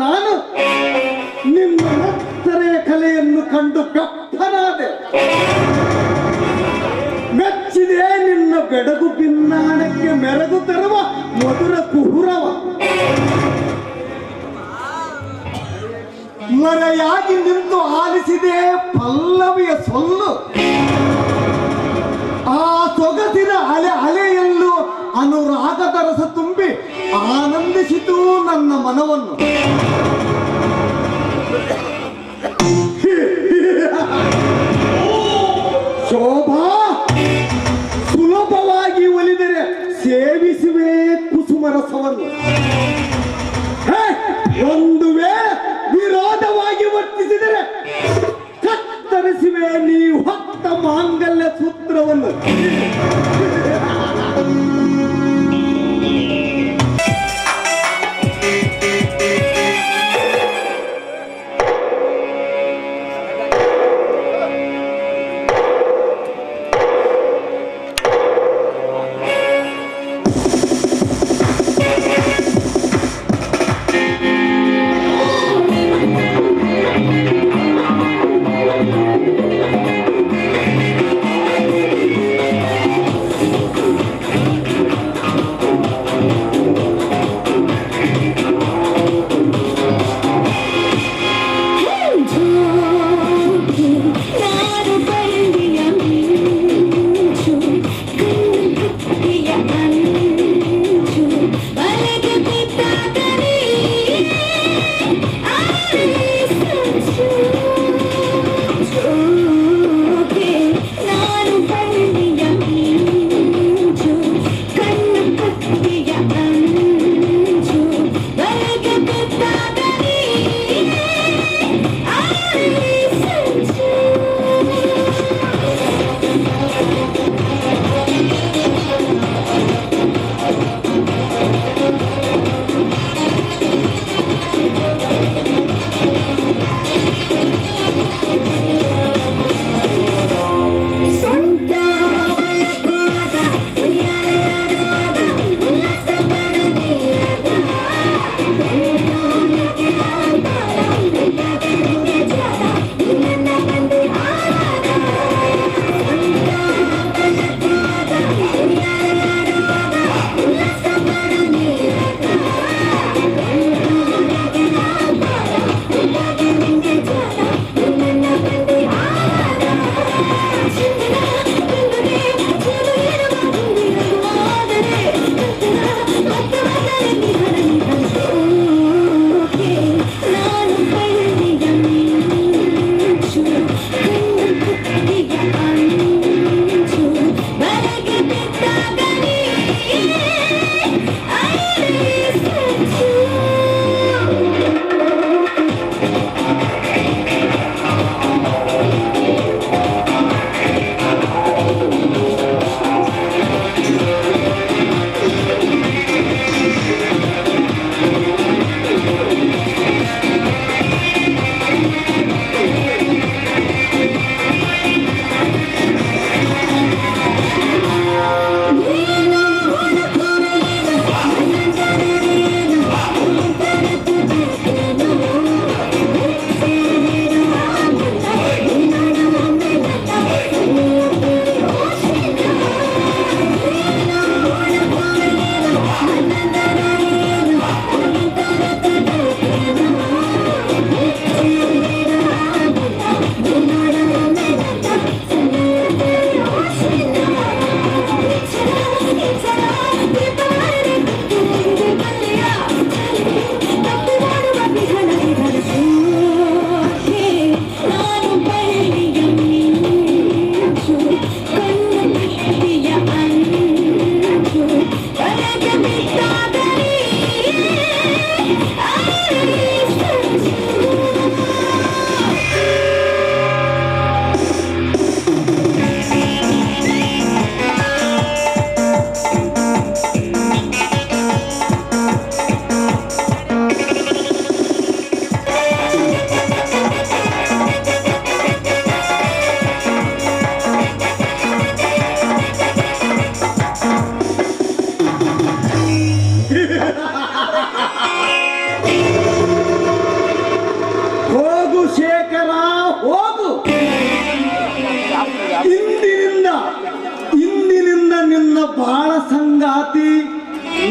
ನಾನು ನಿಮ್ಮ ಎತ್ತರೆಯ ಕಲೆಯನ್ನು ಕಂಡು ಗಪ್ಪನಾದೆ. ಮೆಚ್ಚಿದೆ ನಿನ್ನ ಬೆಡಗು ಭಿನ್ನಾಣಕ್ಕೆ ಮೆರಗು ತರುವ ಮಧುರ ಕುಹುರವ. ಮರೆಯಾಗಿ ನಿಂತು ಆಲಿಸಿದೆ ಪಲ್ಲವಿಯ ಸೊಲ್ಲು. ಆ ಸೊಗಸಿನ ಅಲೆಯಲ್ಲೂ ಅನುರಾಗದ ರಸ ತುಂಬಿ ಆನಂದಿಸಿತು ನನ್ನ ಮನವನ್ನು. ಶೋಭಾ, ಸುಲಭವಾಗಿ ಒಲಿದರೆ ಸೇವಿಸುವೆ ಕುಸುಮ ರಸವನ್ನು. ಒಂದು ವೇಳೆ ವಿರೋಧವಾಗಿ ವರ್ತಿಸಿದರೆ ಕತ್ತರಿಸುವೆ ನೀವು ಹೊತ್ತ ಮಾಂಗಲ್ಯ ಸೂತ್ರವನ್ನು.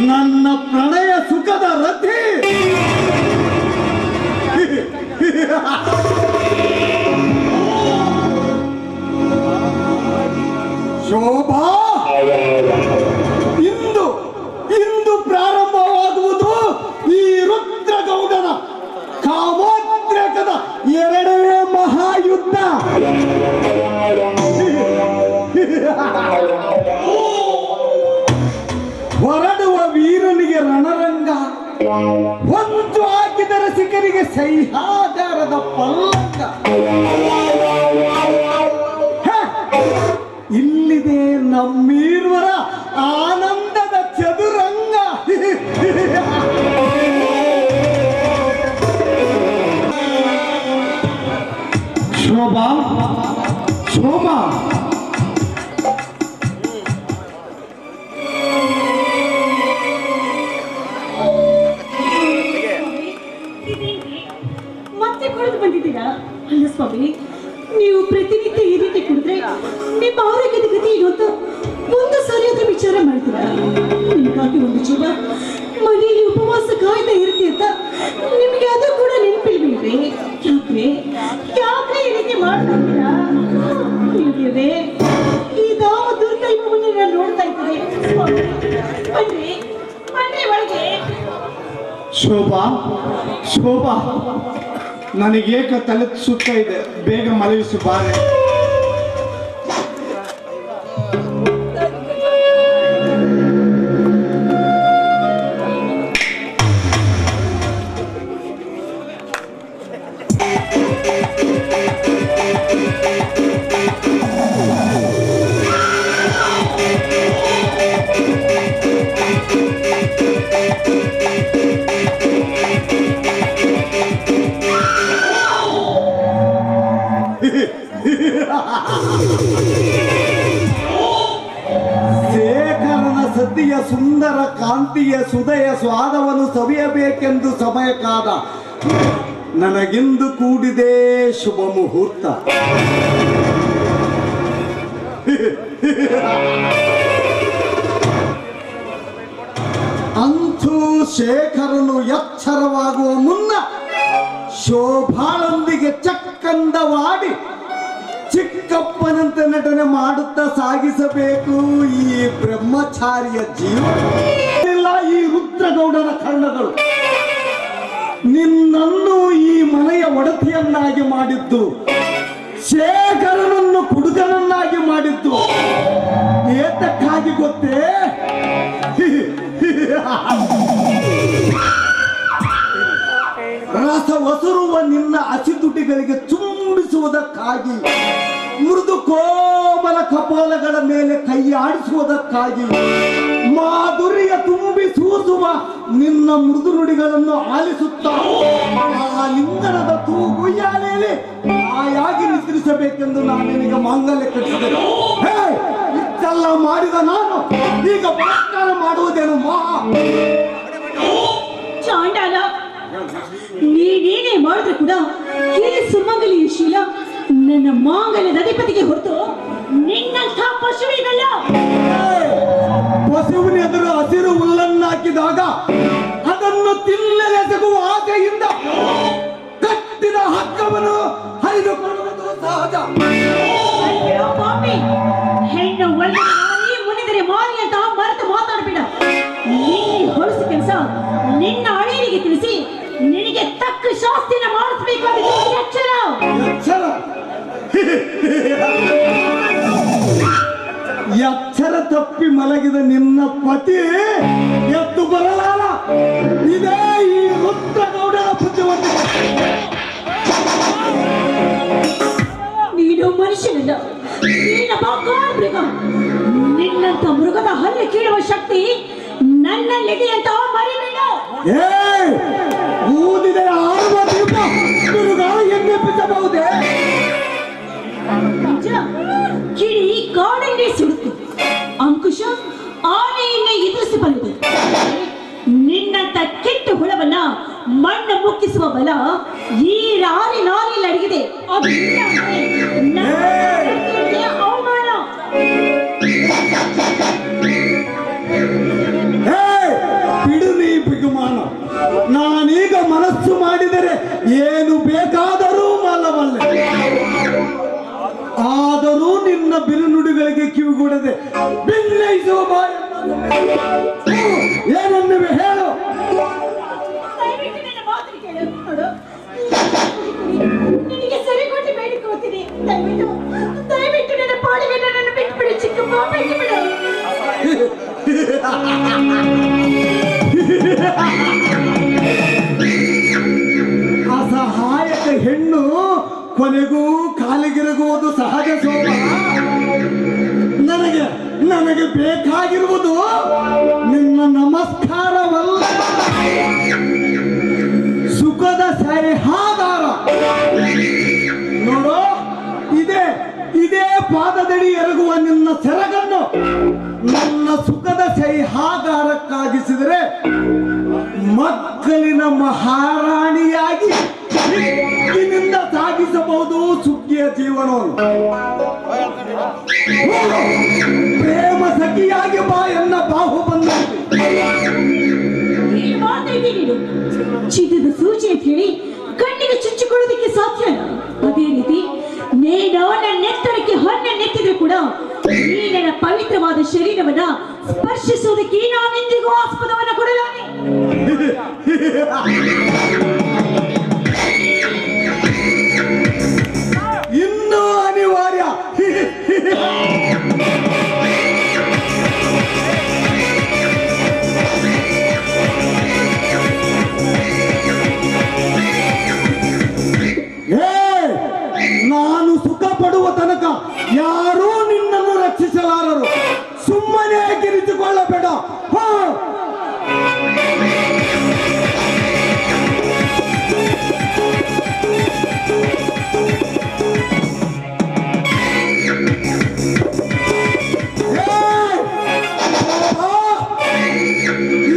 ನನ್ನ ಪ್ರಣಯ ಸುಖದ ರಥಿ ಶೋಭಾ, ಇಂದು ಪ್ರಾರಂಭವಾಗುವುದು ಈ ರುದ್ರಗೌಡನ ಕಾಮೋದ್ರೇಕದ ಎರಡನೇ ಮಹಾಯುದ್ಧ. ಹೊರಡುವ ವೀರನಿಗೆ ರಣರಂಗ, ಒಂದು ಹಾಕಿದರೆ ಸಿಕ್ಕರಿಗೆ ಸಹ್ಯಾಧಾರದ ಪಲ್ಲಂಗ. ಇಲ್ಲಿದೆ ನಮ್ಮೀರ್ವರ ಆನಂದದ ಚದುರಂಗ. ಶೋಭಾ, ಶೋಭಾ, ಮತ್ತೆ ಕುಡಿದು ಬಂದಿದ್ದೀರಾ? ಅಲ್ಲ ಸ್ವಾಮಿ, ನೀವು ಪ್ರತಿನಿತ್ಯ ಈ ರೀತಿ ಕುಡಿದ್ರೆ ನಿಮ್ಮ ಆರೋಗ್ಯದ ಗತಿ ಇವತ್ತು ಒಂದು ಸರಿಯಾದ ವಿಚಾರ ಮಾಡ್ತೀರಾ? ನಿಮಗಾಗಿ ಒಂದು ಜೀವ ಮನೆಯಲ್ಲಿ ಉಪವಾಸ ಕಾಯ್ತಾ ಇರ್ತಿ ಅಂತ ನಿಮ್ಗೆ ಅದು ಕೂಡ ನೆನಪಿಲ್ವೇ? ಯಾಕ್ರೆ ಈ ರೀತಿ ಮಾಡ್ತಾ ಇದ್ದೀರಾ? ಇದಾವ ದುರ್ದೈವವನ್ನು ನಾನು ನೋಡ್ತಾ ಇದ್ದೇನೆ. ಬನ್ನಿ ಬನ್ನಿ ಒಳಗೆ. ಶೋಭಾ, ಶೋಭಾ, ನನಗೇಕ ತಲೆ ಸುತ್ತ ಇದೆ, ಬೇಗ ಮಲಗಿಸು ಬಾರೆ. ಶೇಖರನ ಸತಿಯ ಸುಂದರ ಕಾಂತಿಯ ಸುದಯ ಸ್ವಾದವನ್ನು ಸವಿಯಬೇಕೆಂದು ಸಮಯ ಕಾದ ನನಗಿಂದು ಕೂಡಿದೆ ಶುಭ ಮುಹೂರ್ತ. ಅಂತೂ ಶೇಖರನು ಎಚ್ಚರವಾಗುವ ಮುನ್ನ ಶೋಭಾಳೊಂದಿಗೆ ಚಕ್ಕಂದವಾಡಿ ಚಿಕ್ಕಪ್ಪನಂತೆ ನಟನೆ ಮಾಡುತ್ತಾ ಸಾಗಿಸಬೇಕು ಈ ಬ್ರಹ್ಮಚಾರಿಯ ಜೀವನ. ಈ ರುದ್ರಗೌಡನ ಕರ್ಣಗಳು ನಿನ್ನನ್ನು ಈ ಮನೆಯ ಒಡತಿಯನ್ನಾಗಿ ಮಾಡಿದ್ದು, ಶೇಖರನನ್ನು ಕುಡುಕನನ್ನಾಗಿ ಮಾಡಿದ್ದು ಏತಕ್ಕಾಗಿ ಗೊತ್ತೇ? ರಸ ಒಸರುವ ನಿನ್ನ ಹಸಿತುಟಿಗಳಿಗೆ ಚುಂಬಿಸುವುದಕ್ಕಾಗಿ, ಮೃದು ಕೋಮಲ ಕಪಾಲಗಳ ಮೇಲೆ ಕೈ ಆಡಿಸುವುದಕ್ಕಾಗಿ, ಮಾಧುರ್ಯ ತುಂಬಿ ಸೂಸುವ ನಿನ್ನ ಮೃದು ನುಡಿಗಳನ್ನು ಆಲಿಸುತ್ತಾ ಆ ಲಿಂಗನದ ತೂಗುಯ್ಯಾಲೆಯಲ್ಲಿ ಆಯಾಗಿ ನಿದ್ರಿಸಬೇಕೆಂದು ನಾನು ನಿನಗೆ ಮಾಂಗಲ್ಯ ಕಟ್ಟಿಸಿದೆ. ಇಷ್ಟೆಲ್ಲ ಮಾಡಿದ ನಾನು ಈಗ ಬಲಾತ್ಕಾರ ಮಾಡುವುದೇನು? ಚಾಂಡಾಲ, ನೀನೇನೇ ಮಾಡಿದ್ರೆ ಕೂಡ ಈ ಸುಮಂಗಲಿಯ ಶೀಲ ನನ್ನ ಮಾಂಗಲ್ಯದ ಅಧಿಪತಿಗೆ ಹೊರತು ನಿನ್ನಂಥ ಪಶುವಿನಲ್ಲ. ಪಶುವಿನ ಎದುರು ಹಸಿರು ಹುಲ್ಲನ್ನಾಕಿದಾಗ ಅದನ್ನು ತಿನ್ನಲೆಸಗುವ ಆಸೆಯಿಂದ ಕಟ್ಟಿದ ಹಕ್ಕವನ್ನು ಹರಿದುಕೊಳ್ಳುವುದು ಸಹಜ. ಪಾಪಿ, ಹೆಣ್ಣು ಒಳ್ಳೆ ಮುನಿದರೆ ಮಾರಿ ಅಂತ ಮರೆತು ಮಾತಾಡಬೇಡ. ನೀನು ಹೊಲಸು ಕೆಲಸ ನಿನ್ನ ಅಳಿಯರಿಗೆ ತಿಳಿಸಿ ನಿನಗೆ ತಕ್ಕ ಶಾಸ್ತಿನ ಮಾಡಿಸಬೇಕಾದ ಎಚ್ಚರ. ಎಚ್ಚರ ತಪ್ಪಿ ಮಲಗಿದ ನಿನ್ನ ಪತಿ ಎದ್ದು ಬರಲಾರ. ಇದೇ ಈ ರುದ್ರಗೌಡನ ಬುದ್ಧಿವಂತಿಕೆ. ನೀನು ಮನುಷ್ಯನಲ್ಲ, ನಿನ್ನಂತ ಮೃಗದ ಹಲ್ಲೆ ಕೀಳುವ ಶಕ್ತಿ ನನ್ನಲ್ಲಿದೆ ಅಂತ ಮರಿಬೇಡ. ಊದಿದ ಆರುವ ದೀಪ ಎನ್ನೆಪ್ಪಿಸಬಹುದೇ? ನಿಜ, ಕಿಡಿ ಕಾಡನ್ನೇ ಸುಡುತ್ತೆ, ಅಂಕುಶ ಆನೆಯನ್ನೇ ಎದುರಿಸಬಲ್ಲದು. ನಿನ್ನಂತ ಕೆಟ್ಟ ಹುಳವನ್ನ ಮಣ್ಣು ಮುಕ್ಕಿಸುವ ಬಲ ಈ ನಾರಿನಲ್ಲಿ ಅಡಗಿದೆ. ಅವಮಾನ. ಏನು ಬೇಕಾದರೂ ಮಾಡಬಲ್ಲೆ. ಆದರೂ ನಿನ್ನ ಬಿರುನುಡಿಗಳಿಗೆ ಕಿವಿಗೂಡದೆ ಭಿನ್ನಯಿಸುವ ಬಾಯ ಏನನ್ನುವೆ ಹೇಳು. ದಯವಿಟ್ಟು ನನ್ನ ಮಾತಿಗೆ ಕೇಳು. ನೋಡು, ನಿನಗೆ ಸರಿ ಕೊಟ್ಟು ಬೇಡಿಕೋತೀನಿ. ದಯವಿಟ್ಟು ನನ್ನ ಪಾಡಿಗೆ ನನ್ನನ್ನು ಬಿಟ್ಬಿಡು ಚಿಕ್ಕಪ್ಪ, ಬಿಟ್ಬಿಡು. ಅಸಹಾಯಕ ಹೆಣ್ಣು ಕೊನೆಗೂ ಕಾಲಿಗಿರಗುವುದು ಸಹಜ ಶೋಭ. ನನಗೆ ಬೇಕಾಗಿರುವುದು ನಿನ್ನ ನಮಸ್ಕಾರವಲ್ಲ, ಸುಖದ ಸೈಹಾಗಾರ. ನೋಡು, ಇದೇ ಪಾದದಡಿ ಎರಗುವ ನಿನ್ನ ಸೆರಗನ್ನು ನನ್ನ ಸುಖದ ಸೈಹಾಗಾರಕ್ಕಾಗಿಸಿದರೆ ಮಕ್ಕಳಿನ ಮಹಾರಾಣಿಯಾಗಿ ನಿನ್ನಿಂದ ಸಾಗಿಸಬಹುದು ಸುಖಿಯ ಜೀವನವನ್ನು. ಪ್ರೇಮ ಸಖಿಯಾಗಿ ಬಾ ಎನ್ನ ಬಾಹು ಬಂದ ಚಿನ್ನದ ಸೂಚಿ ಅಂತ ಹೇಳಿ ಕಣ್ಣಿಗೆ ಚುಚ್ಚಿಕೊಳ್ಳೋದಕ್ಕೆ ಸಾಧ್ಯನಾ? ಅದೇ ರೀತಿ ನೀನು ನನ್ನ ನೆತ್ತರಕ್ಕೆ ಹೊನ್ನೆತ್ತಿದ್ರೆ ಕೂಡ ಈ ನನ್ನ ಪವಿತ್ರವಾದ ಶರೀರವನ್ನ ಸ್ಪರ್ಶಿಸುವುದಕ್ಕೆ ನಾನೆಂದಿಗೂ ಆಸ್ಪದವನ್ನ ಕೊಡಲಾರೆ. ಇನ್ನೂ ಅನಿವಾರ್ಯ. ನಾನು ಸುಖ ಪಡುವ ತನಕ ಯಾರೂ ನಿನ್ನನ್ನು ರಕ್ಷಿಸಲಾರರು. ಸುಮ್ಮನೆ ಕಿರಿಸಿಕೊಳ್ಳಬೇಡ.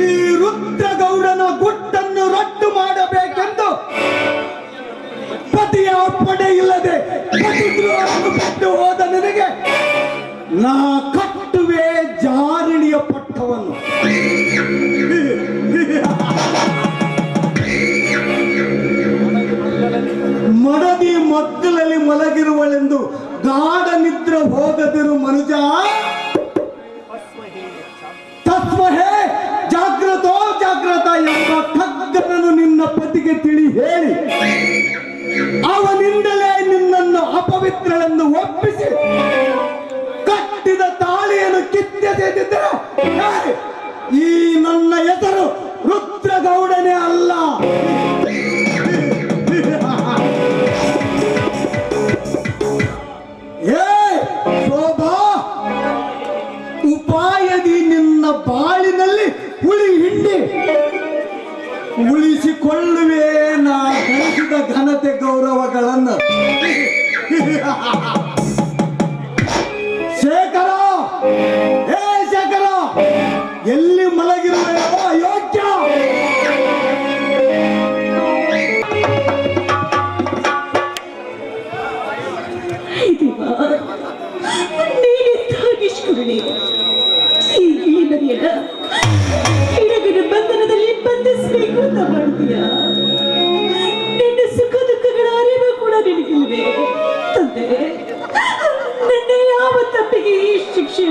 ಈ ರುದ್ರಗೌಡನ ಗುಟ್ಟನ್ನು ರಟ್ಟು ಮಾಡಬೇಕೆಂದು ಪತಿಯ ಅಪ್ಪಣೆ ಇಲ್ಲದೆ ಪತಿದ್ರೋಹವನ್ನು ಬಿಟ್ಟು ಹೋದ ನಿನಗೆ ನಾ ಕಟ್ಟುವೆ ಜಾರಿಣಿಯ ಪಟ್ಟವನ್ನು. ಮಡದಿ ಮಕ್ಕಳಲ್ಲಿ ಮಲಗಿರುವಳೆಂದು ಗಾಢ ನಿದ್ರೆ ಹೋಗದಿರು ಮನುಜ. ತಸ್ಮಹೇ ಜಾಗ್ರತೋ ಜಾಗ್ರತ ಎಂಬ ಖಗ್ಗನನ್ನು ನಿನ್ನ ಪತಿಗೆ ತಿಳಿ ಹೇಳಿ ಅವನಿಂದಲೇ ನಿನ್ನನ್ನು ಅಪವಿತ್ರಳೆಂದು ಒಪ್ಪಿಸಿ ಕಟ್ಟಿದ ತಾಳಿಯನ್ನು ಕಿತ್ತೆಸೆದಿದ್ದರೆ ಈ ನನ್ನ ಹೆಸರು ರುದ್ರಗೌಡನೇ ಅಲ್ಲ. ಶೋಭಾ, ಉಪಾಯದಿ ನಿನ್ನ ಬಾಳಿನಲ್ಲಿ ಹುಳಿ ಹಿಂಡಿ ಉಳಿಸಿಕೊಳ್ಳುವೆ ನಾ ಗಳಿಸಿದ ಘನತೆ ಗೌರವಗಳನ್ನು. ಶೇಖರ, ಶೇಖರ, ಎಲ್ಲಿ ಮಲಗಿರುವೆಯೋ ಅಯೋಗ್ಯ. ಬಂಧನದಲ್ಲಿ ಬಂಧಿಸಬೇಕು ಅಂತ ಮಾಡ್ತೀಯ. ನಿನ್ನ ಸುಖ ದುಃಖಗಳ ಅರಿವು ಕೂಡ ನಿನಗಿಲ್ವೇ ತಂದೆ? ನನ್ನ ಯಾವ ತಪ್ಪಿಗೆ ಈ ಶಿಕ್ಷೆ?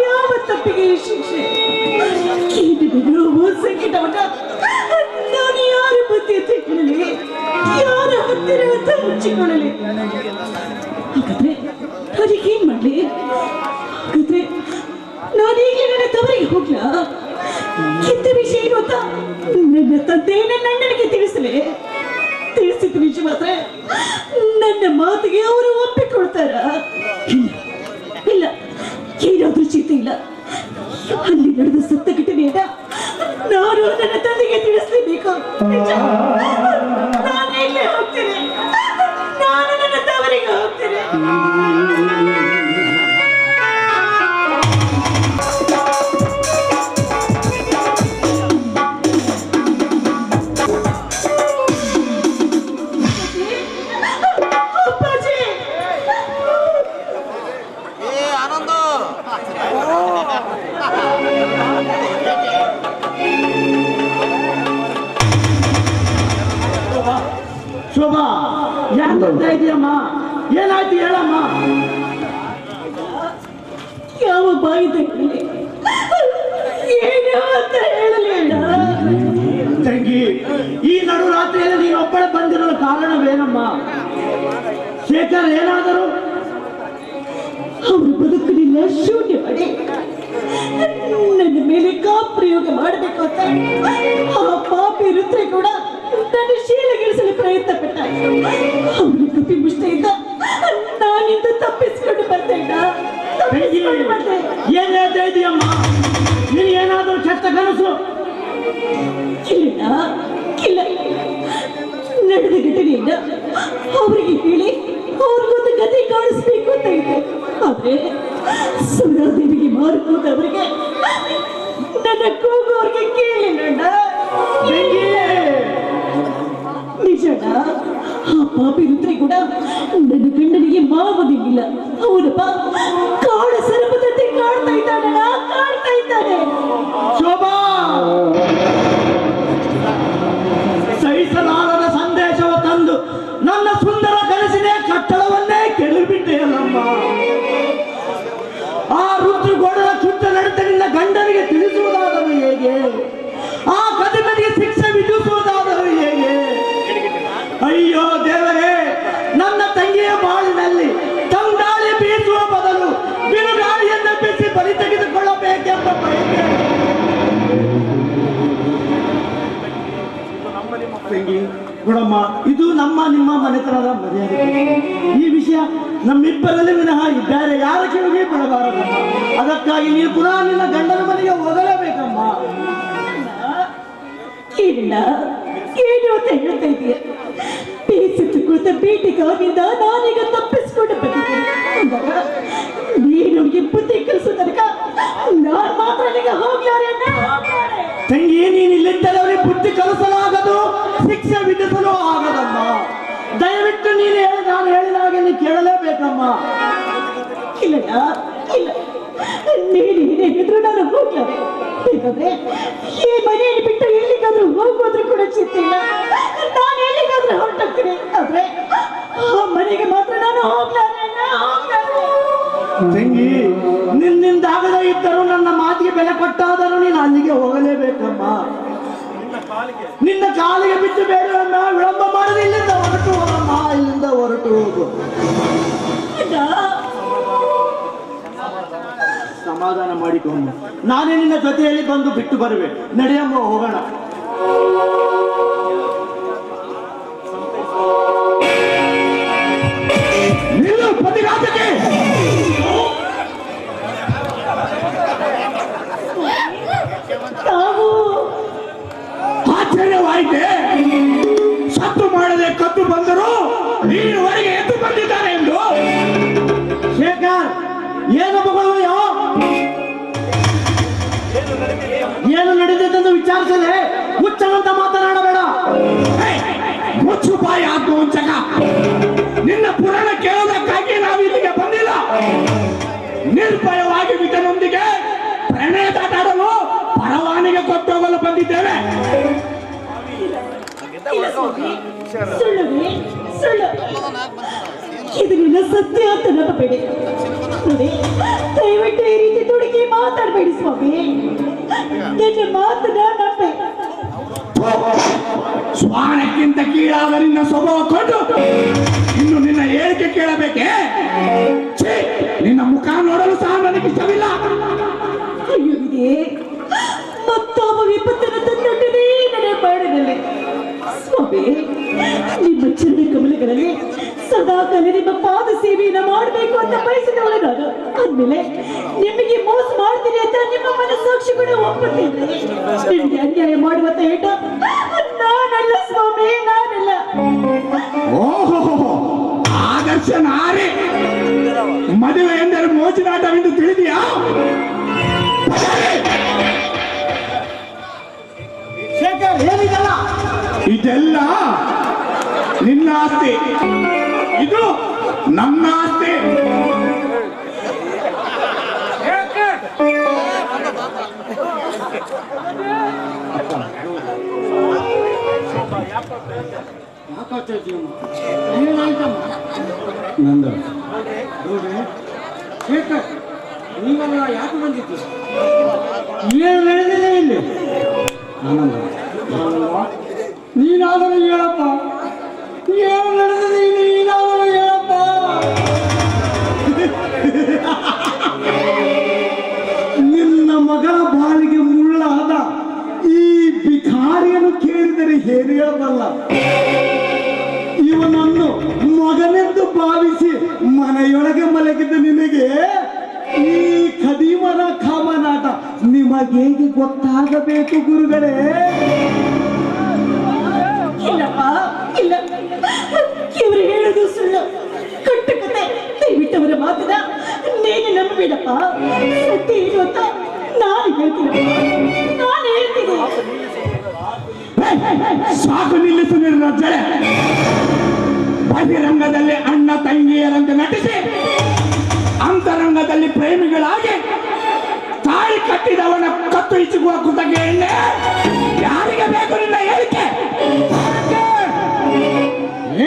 ಯಾವ ತಪ್ಪಿಗೆ ಈ ಶಿಕ್ಷೆ? ನೋವು ಸಂಕಟವನ್ನ ನಾನು ಯಾರ ಬುದ್ಧಿ ತಿಳ್ಕೊಳ್ಳಲಿ? ಯಾರ ಹತ್ತಿರ ಅಂತ ಮುಚ್ಚಿಕೊಳ್ಳಲಿ? ಹಾಗಾದ್ರೆ ಅದಕ್ಕೇನ್ ಮಾಡ್ಲಿ? ಹಾಗಾದ್ರೆ ನಾನೀಗಲೇ ನನ್ನ ತವರಿಗೆ ಹೋಗ್ಲಾ? ಇಂಥ ವಿಷಯ ಏನು ಅಂತ ನನ್ನ ತಂದೆ ನನ್ನ ಅಣ್ಣನಿಗೆ ತಿಳಿಸಿದ ನಿಜವಾದ್ರೆ ನನ್ನ ಮಾತಿಗೆ ಅವರು ಒಪ್ಪಿಕೊಳ್ತಾರ? ಇಲ್ಲ, ಏನಾದ್ರೂ ಚಿಂತೆ ಇಲ್ಲ. ಅಲ್ಲಿ ನಡೆದ ಸತ್ತ ಘಟನೆಯನ್ನ ನಾನು ನನ್ನ ತಂದೆಗೆ ತಿಳಿಸಲೇಬೇಕು. ನಾನೇ ಹೋಗ್ತೇನೆ, ನಾನು ನನ್ನ ತವರಿಗೆ ಹೋಗ್ತೇನೆ. ಶೋಭಾ ಯಾಕೆ ಇದೆಯಮ್ಮ? ಏನಾಯ್ತು ಹೇಳಮ್ಮ. ಯಾವ ಬಾಯಿ ತೆಗಲಿ ಏನು ಅಂತ ಹೇಳಲಿ ಅಣ್ಣ. ತಂಗಿ, ಈ ನಡು ರಾತ್ರಿಯಲ್ಲಿ ನೀನು ಒಬ್ಬಳೆ ಬಂದಿರಲು ಕಾರಣವೇನಮ್ಮ? ಶೇಖರ್ ಏನಾದರೂ ಅವರು ಬದುಕಲಿಲ್ಲ, ಶೂನ್ಯ ಮಾಡಿ ನನ್ನ ಮೇಲೆ ಪ್ರಯೋಗ ಮಾಡಬೇಕು ಅಂತ ಆ ಪಾಪಿ ರುದ್ರೆ ಕೂಡ ನನ್ನ ಶೀಲಗಿಳಿಸಲು ಪ್ರಯತ್ನ ಪಟ್ಟ. ಅವನ ಕಪಿ ಮುಷ್ಟಿಯಿಂದ ನಾನಿಂದ ತಪ್ಪಿಸಿಕೊಂಡು ಬಂದೆ. ಏನ್ ಹೇಳ್ತಾ ಇದೀಯಮ್ಮ? ನೀನು ಏನಾದರೂ ಕೆಟ್ಟ ಕನಸು? ಇಲ್ಲ ಇಲ್ಲ, ನಡೆದ ಘಟನೆಯಿಂದ ಅವರಿಗೆ ಹೇಳಿ ಅವ್ರಿಗೊಂದು ಗತಿ ಕಾಣಿಸ್ಬೇಕು ಅಂತ ಇದೆ. ಆದ್ರೆ ಸುರಾದೇವಿಗೆ ಮಾರುಕೋದವರಿಗೆ ನನ್ನ ಕೂಗು ಅವ್ರಿಗೆ ಕೇಳಿಲ್ಲ. ನಿಜನ ಆ ಪಾಪಿ ರುದ್ರಿ ಕೂಡ ನನ್ನ ಗಂಡನಿಗೆ ಮಾವುದಿಲ್ಲ. ಅವನಪ್ಪ ಕಾಡ ಸರಪದಂತೆ ಕಾಡ್ತಾ ಇದ್ದಾನಲ್ಲ, ಕಾಡ್ತಾ ಇದ್ದಾನೆ. ಶೋಭಾ, ಸಹಿಸಲಾರದ ಸಂದೇಶವ ತಂದು ನನ್ನ ಸುಂದರ ಕನಸಿನ ಕಟ್ಟಡವನ್ನೇ ಕೆಡವಿಬಿಟ್ಟೆಯಲ್ಲಮ್ಮ. ಆ ರುದ್ರಗೋಡದ ಚುಟ್ಟ ನಡತೆ ನಿನ್ನ ಗಂಡನಿಗೆ ತಿಳಿಸುವುದಾದರೂ ಹೇಗೆ? ಆ ಕದಿಮನಿಗೆ ಶಿಕ್ಷೆ ವಿಧಿಸುವುದಾದರೂ ಹೇಗೆ? ಅಯ್ಯೋ ದೇವರೇ, ನನ್ನ ತಂಗಿಯ ಬಾಳಿನಲ್ಲಿ ತಂಗಾಳಿ ಬೀಸುವ ಬದಲು ಬಿರುಗಾಳಿಯನ್ನು ಬಿಸಿ ಬಲಿ ತೆಗೆದುಕೊಳ್ಳಬೇಕೆಂಬ ಬಯಕೆ. ತಂಗಿ ಗುಣಮ್ಮ, ಇದು ನಮ್ಮ ನಿಮ್ಮ ಮನೆತನದ ಮರ್ಯಾದೆ. ಈ ವಿಷಯ ನಮ್ಮಿಬ್ಬರಲ್ಲಿ ವಿನಃ ಬೇರೆ ಯಾರ ಕಿವಿಗೆ ಬೀಳಬಾರದಮ್ಮ. ಅದಕ್ಕಾಗಿ ನೀನು ಪುನಃ ನಿನ್ನ ಗಂಡನ ಮನೆಗೆ ಹೋಗಲೇಬೇಕಮ್ಮ. ಇಲ್ಲ, ಏನು ಅಂತ ಹೇಳ್ತಾ ಇದೀಯ? ಬೇಸಿತ್ತು ಕೂತ ಬೇಟೆಗಾಗಿಂದ ನಾನೀಗ ತಪ್ಪಿಸ್ಕೊಂಡು ಬಂದಿದ್ದೇನೆ. ನೀನು ಬುದ್ಧಿ ಕಲಿಸೋ ತನಕ ನಾನು ಮಾತ್ರ ಈಗ ಹೋಗ್ಲಾರೆ. ತಂಗಿ, ನೀನು ಇಲ್ಲಿದ್ದರೆ ಬುದ್ಧಿ ಕಲಿಸಲಾಗದು, ಶಿಕ್ಷೆ ವಿಧಿಸಲು ಆಗದಮ್ಮ. ದಯವಿಟ್ಟು ನಾನು ಹೇಳಿದ ಹಾಗೆ ನೀನು ಕೇಳಲೇಬೇಕಮ್ಮ. ಇಲ್ಲ ಇಲ್ಲ, ನೀನೇನಿದ್ರು ನಾನು ಹೋಗ್ಲಾರೆ. ಬೇಕಂದ್ರೆ ಈ ಮನೆಯನ್ನು ಬಿಟ್ಟು ಎಲ್ಲಿಗಾದ್ರೂ ಹೋಗೋದ್ರೂ ಕೂಡ ಚಿಂತಿಲ್ಲ. ನಾನು ಎಲ್ಲಿಗಾದ್ರೂ ಹೊರಟೋಗ್ತೀನಿ. ಆದ್ರೆ ಆ ಮನೆಗೆ ಮಾತ್ರ ನಾನು ಹೋಗ್ಲಾರೆ. ತಂಗಿ, ನಿನ್ನಿಂದಾಗದ ಇದ್ದರೂ ನನ್ನ ಮಾತಿಗೆ ಬೆಲೆ ಕೊಟ್ಟಾದರೂ ನೀನು ಅಲ್ಲಿಗೆ ಹೋಗಲೇಬೇಕಮ್ಮ. ನಿನ್ನ ಕಾಲಿಗೆ ಬಿಟ್ಟು ಬೇರೆಯನ್ನ ವಿಳಂಬ ಮಾಡದೆ ಇಲ್ಲಿಂದ ಹೊರಟು ಹೋಗಮ್ಮ. ಇಲ್ಲಿಂದ ಹೊರಟು ಹೋಗು. ಸಮಾಧಾನ ಮಾಡಿಕೊಂಡು ನಾನೇ ನಿನ್ನ ಜೊತೆಯಲ್ಲಿ ಬಂದು ಬಿಟ್ಟು ಬರುವೆ. ನಡೆಯಮ್ಮ, ಹೋಗೋಣ. ನಿಲ್ಲು ಪ್ರತಿಘಾತಕ್ಕೆ. ಆಶ್ಚರ್ಯವಾಯಿತೆ. ಸತ್ತು ಮಾಡದೆ ಕತ್ತು ಬಂದರು ನೀನುವರೆಗೆ ಎದ್ದು ಬಂದಿದ್ದಾರೆ ಎಂದು. ಶೇಖರ್, ಏನು ಮಗಳು? ಏನು ನಡೆದಿದ್ದೆಂದು ವಿಚಾರಿಸದೆ ಹುಚ್ಚನಂತ ಮಾತನಾಡಬೇಡ. ಮುಚ್ಚು ಬಾಯಿ ಆತ್ಮ ವಂಚಕ. ನಿನ್ನ ಪುರಾಣ ಕೇಳೋದಕ್ಕಾಗಿ ನಾವು ಇಲ್ಲಿಗೆ ಬಂದಿಲ್ಲ. ನಿರ್ಭಯವಾಗಿ ವಿಟನೊಂದಿಗೆ ಪ್ರಣಯದಾಟಾಡಲು ಪರವಾನಿಗೆ ಕೊಟ್ಟೋಗಲು ಬಂದಿದ್ದೇವೆ. ಸುಳ್ಳು, ಇದು ನಿನ್ನ ಸತ್ಯ ಅಂತ ನಂಬಬೇಡಿ. ನೋಡಿ, ದಯವಿಟ್ಟು ಈ ರೀತಿ ದುಡುಕಿ ಮಾತಾಡಬೇಡಿ ಸ್ವಾಮಿ. ನಿನ್ನ ಮಾತನ್ನ ನಂಬೆ. ಶ್ವಾನಕ್ಕಿಂತ ಕೀಳಾದ ನಿನ್ನ ಸ್ವಭಾವ ಕೊಂಡು ಇನ್ನು ನಿನ್ನ ಹೇಳಿಕೆ ಕೇಳಬೇಕೆ? ನಿನ್ನ ಮುಖ ನೋಡಲು ಸಹ ನನಗೆ ಇಷ್ಟವಿಲ್ಲ. ಅಯ್ಯೋ, ಇದೇ ಮತ್ತೊಬ್ಬ ವಿಪತ್ತನ್ನು ತಂದೊಡ್ಡನೇ ನನಗೆ ಮಾಡಿದಲ್ಲಿ ಸ್ವಾಮಿ. ನಿಮ್ಮ ಚರಣ ಕಮಲಗಳಲ್ಲಿ ಸದಾ ಕಾಲ ನಿಮ್ಮ ಪಾದ ಸೇವೆಯನ್ನು ಮಾಡಬೇಕು ಅಂತ ಬಯಸಿದವಳು ನಾನು. ಆದ್ಮೇಲೆ ನಿಮಗೆ ಮೋಸ ಮಾಡ್ತೀನಿ ಅಂತ ನಿಮ್ಮ ಮನಸ್ಸಾಕ್ಷಿ ಕೂಡ ಒಪ್ಪುತ್ತೇನೆ. ನಿಮಗೆ ಅನ್ಯಾಯ ಮಾಡುವಂತ ಹೇಟ ನಾನಲ್ಲ ಸ್ವಾಮಿ, ನಾನಲ್ಲ. ಓಹೋ, ಆದರ್ಶ ನಾರಿ. ಮದುವೆ ಎಂದರೆ ಮೋಜಿನಾಟವೆಂದು ತಿಳಿದಿಯಾ? ಶೇಖರ್, ಏನಿದೆಲ್ಲ? ಇದೆಲ್ಲ ನಿನ್ನ ಆಸ್ತಿ, ಇದು ನನ್ನ ಆಸ್ತಿ. ನಂದು ಶೇಖರ್ ನೀವೆಲ್ಲ ಯಾಕೆ ಬಂದಿತ್ತು? ಏನು ನಡೆದಿದೆ ಇಲ್ಲಿ? ಆನಂದ ನೀನಾದರೂ ಹೇಳಪ್ಪ, ಏನು ನಡೆದಿದೆ ಇಲ್ಲಿ? ನೀನಾದರೂ ಹೇಳಪ್ಪ. ನಿನ್ನ ಮಗಳ ಬಾಳಿಗೆ ಮುಳ್ಳಾದ ಈ ಭಿಕಾರಿಯನ್ನು ಕೇಳಿದರೆ ಏನು ಹೇಳಬಲ್ಲ. ಇವನನ್ನು ಮಗನೆಂದು ಭಾವಿಸಿ ಮನೆಯೊಳಗೆ ಮಲಗಿದ ನಿನಗೆ ಈ ಖದೀಮನ ಕಾಮನಾಟ ನಿಮಗೇಗೆ ಗೊತ್ತಾಗಬೇಕು ಗುರುಗಳೇ? ಇಲ್ಲಪ್ಪ, ಇಲ್ಲ, ಇವರು ಹೇಳುದು ಸುಳ್ಳು, ಕಟ್ಟುಕತೆ. ದಯವಿಟ್ಟವರ ಮಾತನ್ನ ನೀನು ನಂಬಬೇಡಪ್ಪ. ಸತ್ಯ ಏನು ಅಂತ ನಾನು ಹೇಳ್ತೀನಿ, ನಾನು ಹೇಳ್ತೀನಿ. ಸಾಕು, ನಿಲ್ಲಿಸು ನಿನ್ನ ಜಡೆ. ಬಹಿರಂಗದಲ್ಲಿ ಅಣ್ಣ ತಂಗಿಯರಂತೆ ನಟಿಸಿ ಅಂತರಂಗದಲ್ಲಿ ಪ್ರೇಮಿಗಳಾಗಿ ತಾಳಿ ಕಟ್ಟಿದವನ ಕತ್ತು ಇಚ್ಚುವ ಕುತಗೆ ಎಣ್ಣೆ ಯಾರಿಗೆ ಬೇಕು ನಿನ್ನ ಹೇಳಿಕೆ?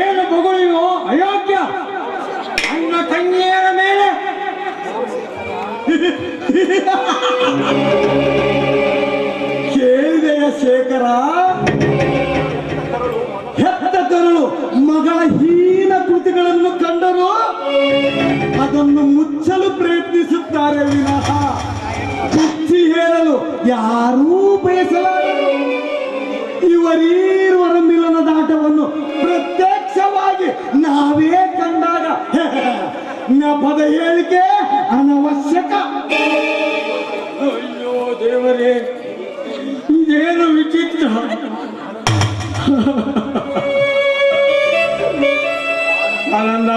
ಏನು ಬೊಗಳಿಯೋ ಅಯೋಗ್ಯ! ಅಣ್ಣ ತಂಗಿಯರ ಮೇಲೆ ಕೇಳಿದೆಯ ಶೇಖರ? ಹೆತ್ತ ಕರುಳು ಮಗಳ ಹೀನ ಕೃತಿಗಳನ್ನು ಕಂಡರು ಅದನ್ನು ಮುಚ್ಚಲು ಪ್ರಯತ್ನಿಸುತ್ತಾರೆ ವಿನಃ ಮುಚ್ಚಿ ಹೇಳಲು ಯಾರೂ ಬಯಸಲಾರರು. ಇವರೀರುವರ ಮಿಲನದಾಟವನ್ನು ಪ್ರತ್ಯಕ್ಷವಾಗಿ ನಾವೇ ಕಂಡಾಗ ನೆಪದ ಹೇಳಿಕೆ ಅನವಶ್ಯಕ. ಅಯ್ಯೋ ದೇವರೇ, ಇದೇನು ವಿಚಿತ್ರ! ಆನಂದ,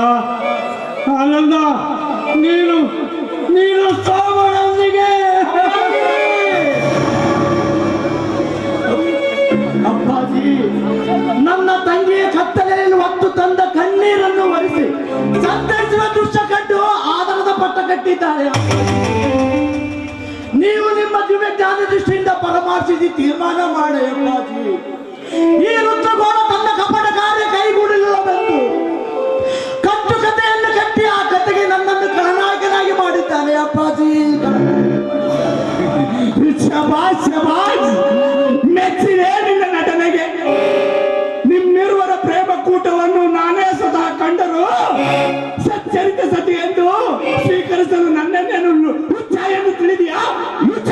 ಆನಂದ, ನೀನು ನೀನು ಸೋಮನೊಂದಿಗೆ ಅಪ್ಪಾಜಿ, ನನ್ನ ತಂಗಿಯ ಕತ್ತಲೆಯಲ್ಲಿ ಹೊತ್ತು ತಂದ ಕಣ್ಣೀರನ್ನು ಒರೆಸಿ ಸಂತರಿಸುವ ದೃಶ್ಯ ಕಂಡು ಆದರದ ಪಟ್ಟ ಕಟ್ಟಿದ್ದಾರೆ. ನೀವು ನಿಮ್ಮ ದಿವ್ಯ ಜ್ಞಾನ ದೃಷ್ಟಿಯಿಂದ ಪರಮಾರ್ಶಿಸಿ ತೀರ್ಮಾನ ಮಾಡಿ ಅಪ್ಪಾಜಿ. ಈ ರುದ್ರಗೋಣ ತನ್ನ ಕಪಟ ಕಾರ್ಯ ಕೈಗೂಡಲಿಲ್ಲವೆಂದು ಕಟ್ಟು ಕಥೆಯನ್ನು ಕಟ್ಟಿ ಆ ಕಥೆಗೆ ನನ್ನನ್ನು ಖಳನಾಯಕನಾಗಿ ಮಾಡಿದ್ದಾನೆ ಅಪ್ಪಾಜಿ. ಶಬಾಷ್, ಶಬಾಷ್, ಮೆಚ್ಚಿದೆ ನಿನ್ನ ನಟನೆಗೆ. ನಿಮ್ಮಿರುವರ ಪ್ರೇಮ ಕೂಟವನ್ನು ನಾನೇ ಸ್ವತಃ ಕಂಡರು ಸಚ್ಚರಿತ ಸತಿ ಎಂದು ಸ್ವೀಕರಿಸಲು ನನ್ನೆನ್ನೇನು ಹುಚ್ಚ ಎಂದು ತಿಳಿದಿಯಾ? ಹುಚ್ಚ!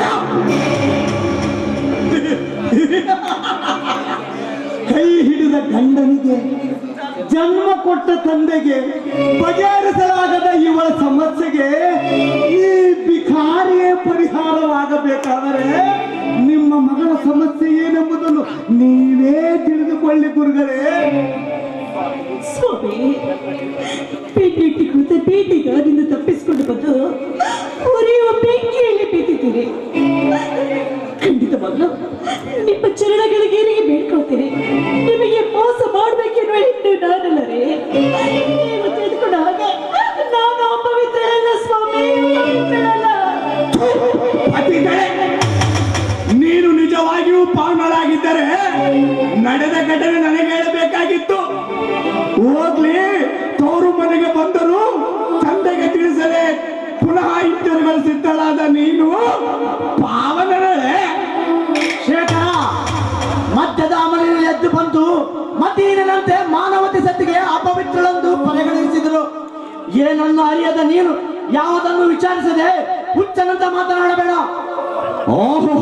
ಕೈ ಹಿಡಿದ ಗಂಡನಿಗೆ ಜನ್ಮ ಕೊಟ್ಟ ತಂದೆಗೆ ಬಗೆಹರಿಸಲಾಗದ ಇವಳ ಸಮಸ್ಯೆಗೆ ಈ ಭಿಕಾರಿಯೇ ಪರಿಹಾರವಾಗಬೇಕಾದರೆ ನಿಮ್ಮ ಮಗಳ ಸಮಸ್ಯೆ ಏನೆಂಬುದನ್ನು ನೀವೇ ತಿಳಿದುಕೊಳ್ಳಿ ಗುರುಗಳೇ. ಸ್ವಾಮಿ, ಪೇಟೆಟ್ಟಿ ಕೂತ ಪೇಟೆಗಾರರಿಂದ ತಪ್ಪಿಸಿಕೊಂಡು ಬಂದು ಉರಿಯುವ ಬೆಂಕಿಯಲ್ಲಿ ಬೇತಿದ್ದೀರಿ. ಖಂಡಿತವಾಗ್ಲೂ ನಿಮ್ಮ ಚರಣಗಳಿಗೆ ಬೇಡ್ಕೊಳ್ತೀರಿ. ನಿಮಗೆ ಮೋಸ ಮಾಡ್ಬೇಕೆನ್ನುವ ಹೆಣ್ಣು ನಾನಲ್ಲರೇ. ನೀವು ತಿಳಿದುಕೊಂಡ ಹಾಗೆ ನಾನು ಅಪವಿತ್ರಳಲ್ಲ ಸ್ವಾಮಿ, ಅಪವಿತ್ರಳಲ್ಲ. ಅತಿಗಳೇ, ನೀನು ನಿಜವಾಗಿಯೂ ಪಾವನಳಾಗಿದ್ದರೆ ನಡೆದ ಘಟನೆ ನನಗೆ ಹೇಳಬೇಕಾಗಿತ್ತು. ಹೋಗ್ಲಿ, ತವರು ಮನೆಗೆ ಬಂದರು ತಂದೆಗೆ ತಿಳಿಸಲೇ ಪುನಃ ಹಿಂತಿರುಗಲು ಸಿದ್ಧಳಾದ ನೀನು ಪಾವನಳೇ. ಶೇಖರ, ಮಧ್ಯದ ಅಮಲಿನಲ್ಲಿ ಎದ್ದು ಬಂತು ಮತೀನಂತೆ ಮಾನವತೆ ಸತ್ತಿಗೆ ಅಪವಿತ್ರಳೆಂದು ಪರಿಗಣಿಸಿದರು. ಏನನ್ನು ಅರಿಯದ ನೀನು ಯಾವುದನ್ನು ವಿಚಾರಿಸದೆ ಹುಚ್ಚನಂತ ಮಾತನಾಡಬೇಡ. ಓಹೋ,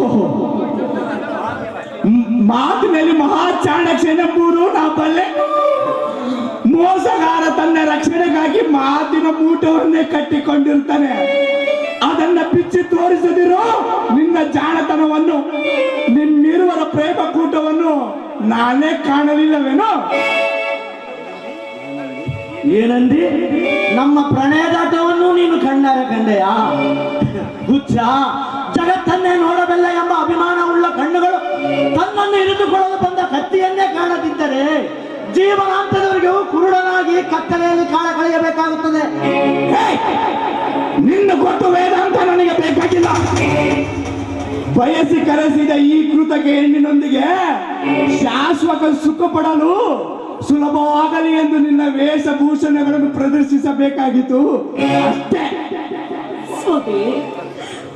ಮಾತಿನಲ್ಲಿ ಮಹಾ ಚಾಣಕ್ಯನೆಂಬುದು ನಾ ಬಲ್ಲೆ. ಮೋಸಗಾರ ತನ್ನ ರಕ್ಷಣೆಗಾಗಿ ಮಾತಿನ ಮೂಟವನ್ನೇ ಕಟ್ಟಿಕೊಂಡಿರ್ತಾನೆ. ಅದನ್ನ ಬಿಚ್ಚಿ ತೋರಿಸದಿರೋ ನಿನ್ನ ಜಾಣತನವನ್ನು, ನಿನ್ನಿರುವರ ಪ್ರೇಮ ಕೂಟವನ್ನು ನಾನೇ ಕಾಣಲಿಲ್ಲವೇನೋ? ಏನಂದಿ? ನಮ್ಮ ಪ್ರಣಯದಾಟವನ್ನು ನೀನು ಕಣ್ಣಾರೆ ಕಂಡೆಯಾ? ಹುಚ್ಚ, ಜಗತ್ತನ್ನೇ ನೋಡಬಲ್ಲ ಎಂಬ ಅಭಿಮಾನ ಉಳ್ಳ ಕಣ್ಣುಗಳು ತನ್ನನ್ನು ಹಿಡಿದುಕೊಳ್ಳಲು ಬಂದ ಕತ್ತಿಯನ್ನೇ ಕಾಣದಿದ್ದರೆ ಜೀವನಾಂತದವರೆಗೂ ಕುರುಡನಾಗಿ ಕತ್ತಲೆಯಲ್ಲಿ ಕಾಲ ಕಳೆಯಬೇಕಾಗುತ್ತದೆ. ನಿನ್ನ ಕೊಟ್ಟು ವೇದಾಂತ ನನಗೆ ಬೇಕಾಗಿಲ್ಲ. ಬಯಸಿ ಕರೆಸಿದ ಈ ಕೃತಕ ಹೆಣ್ಣಿನೊಂದಿಗೆ ಶಾಶ್ವತ ಸುಖ ಪಡಲು ಸುಲಭವಾಗಲಿ ಎಂದು ನಿನ್ನ ವೇಷಭೂಷಣಗಳನ್ನು ಪ್ರದರ್ಶಿಸಬೇಕಾಗಿತ್ತು ಅಷ್ಟೇ. ಸ್ವಾಮಿ,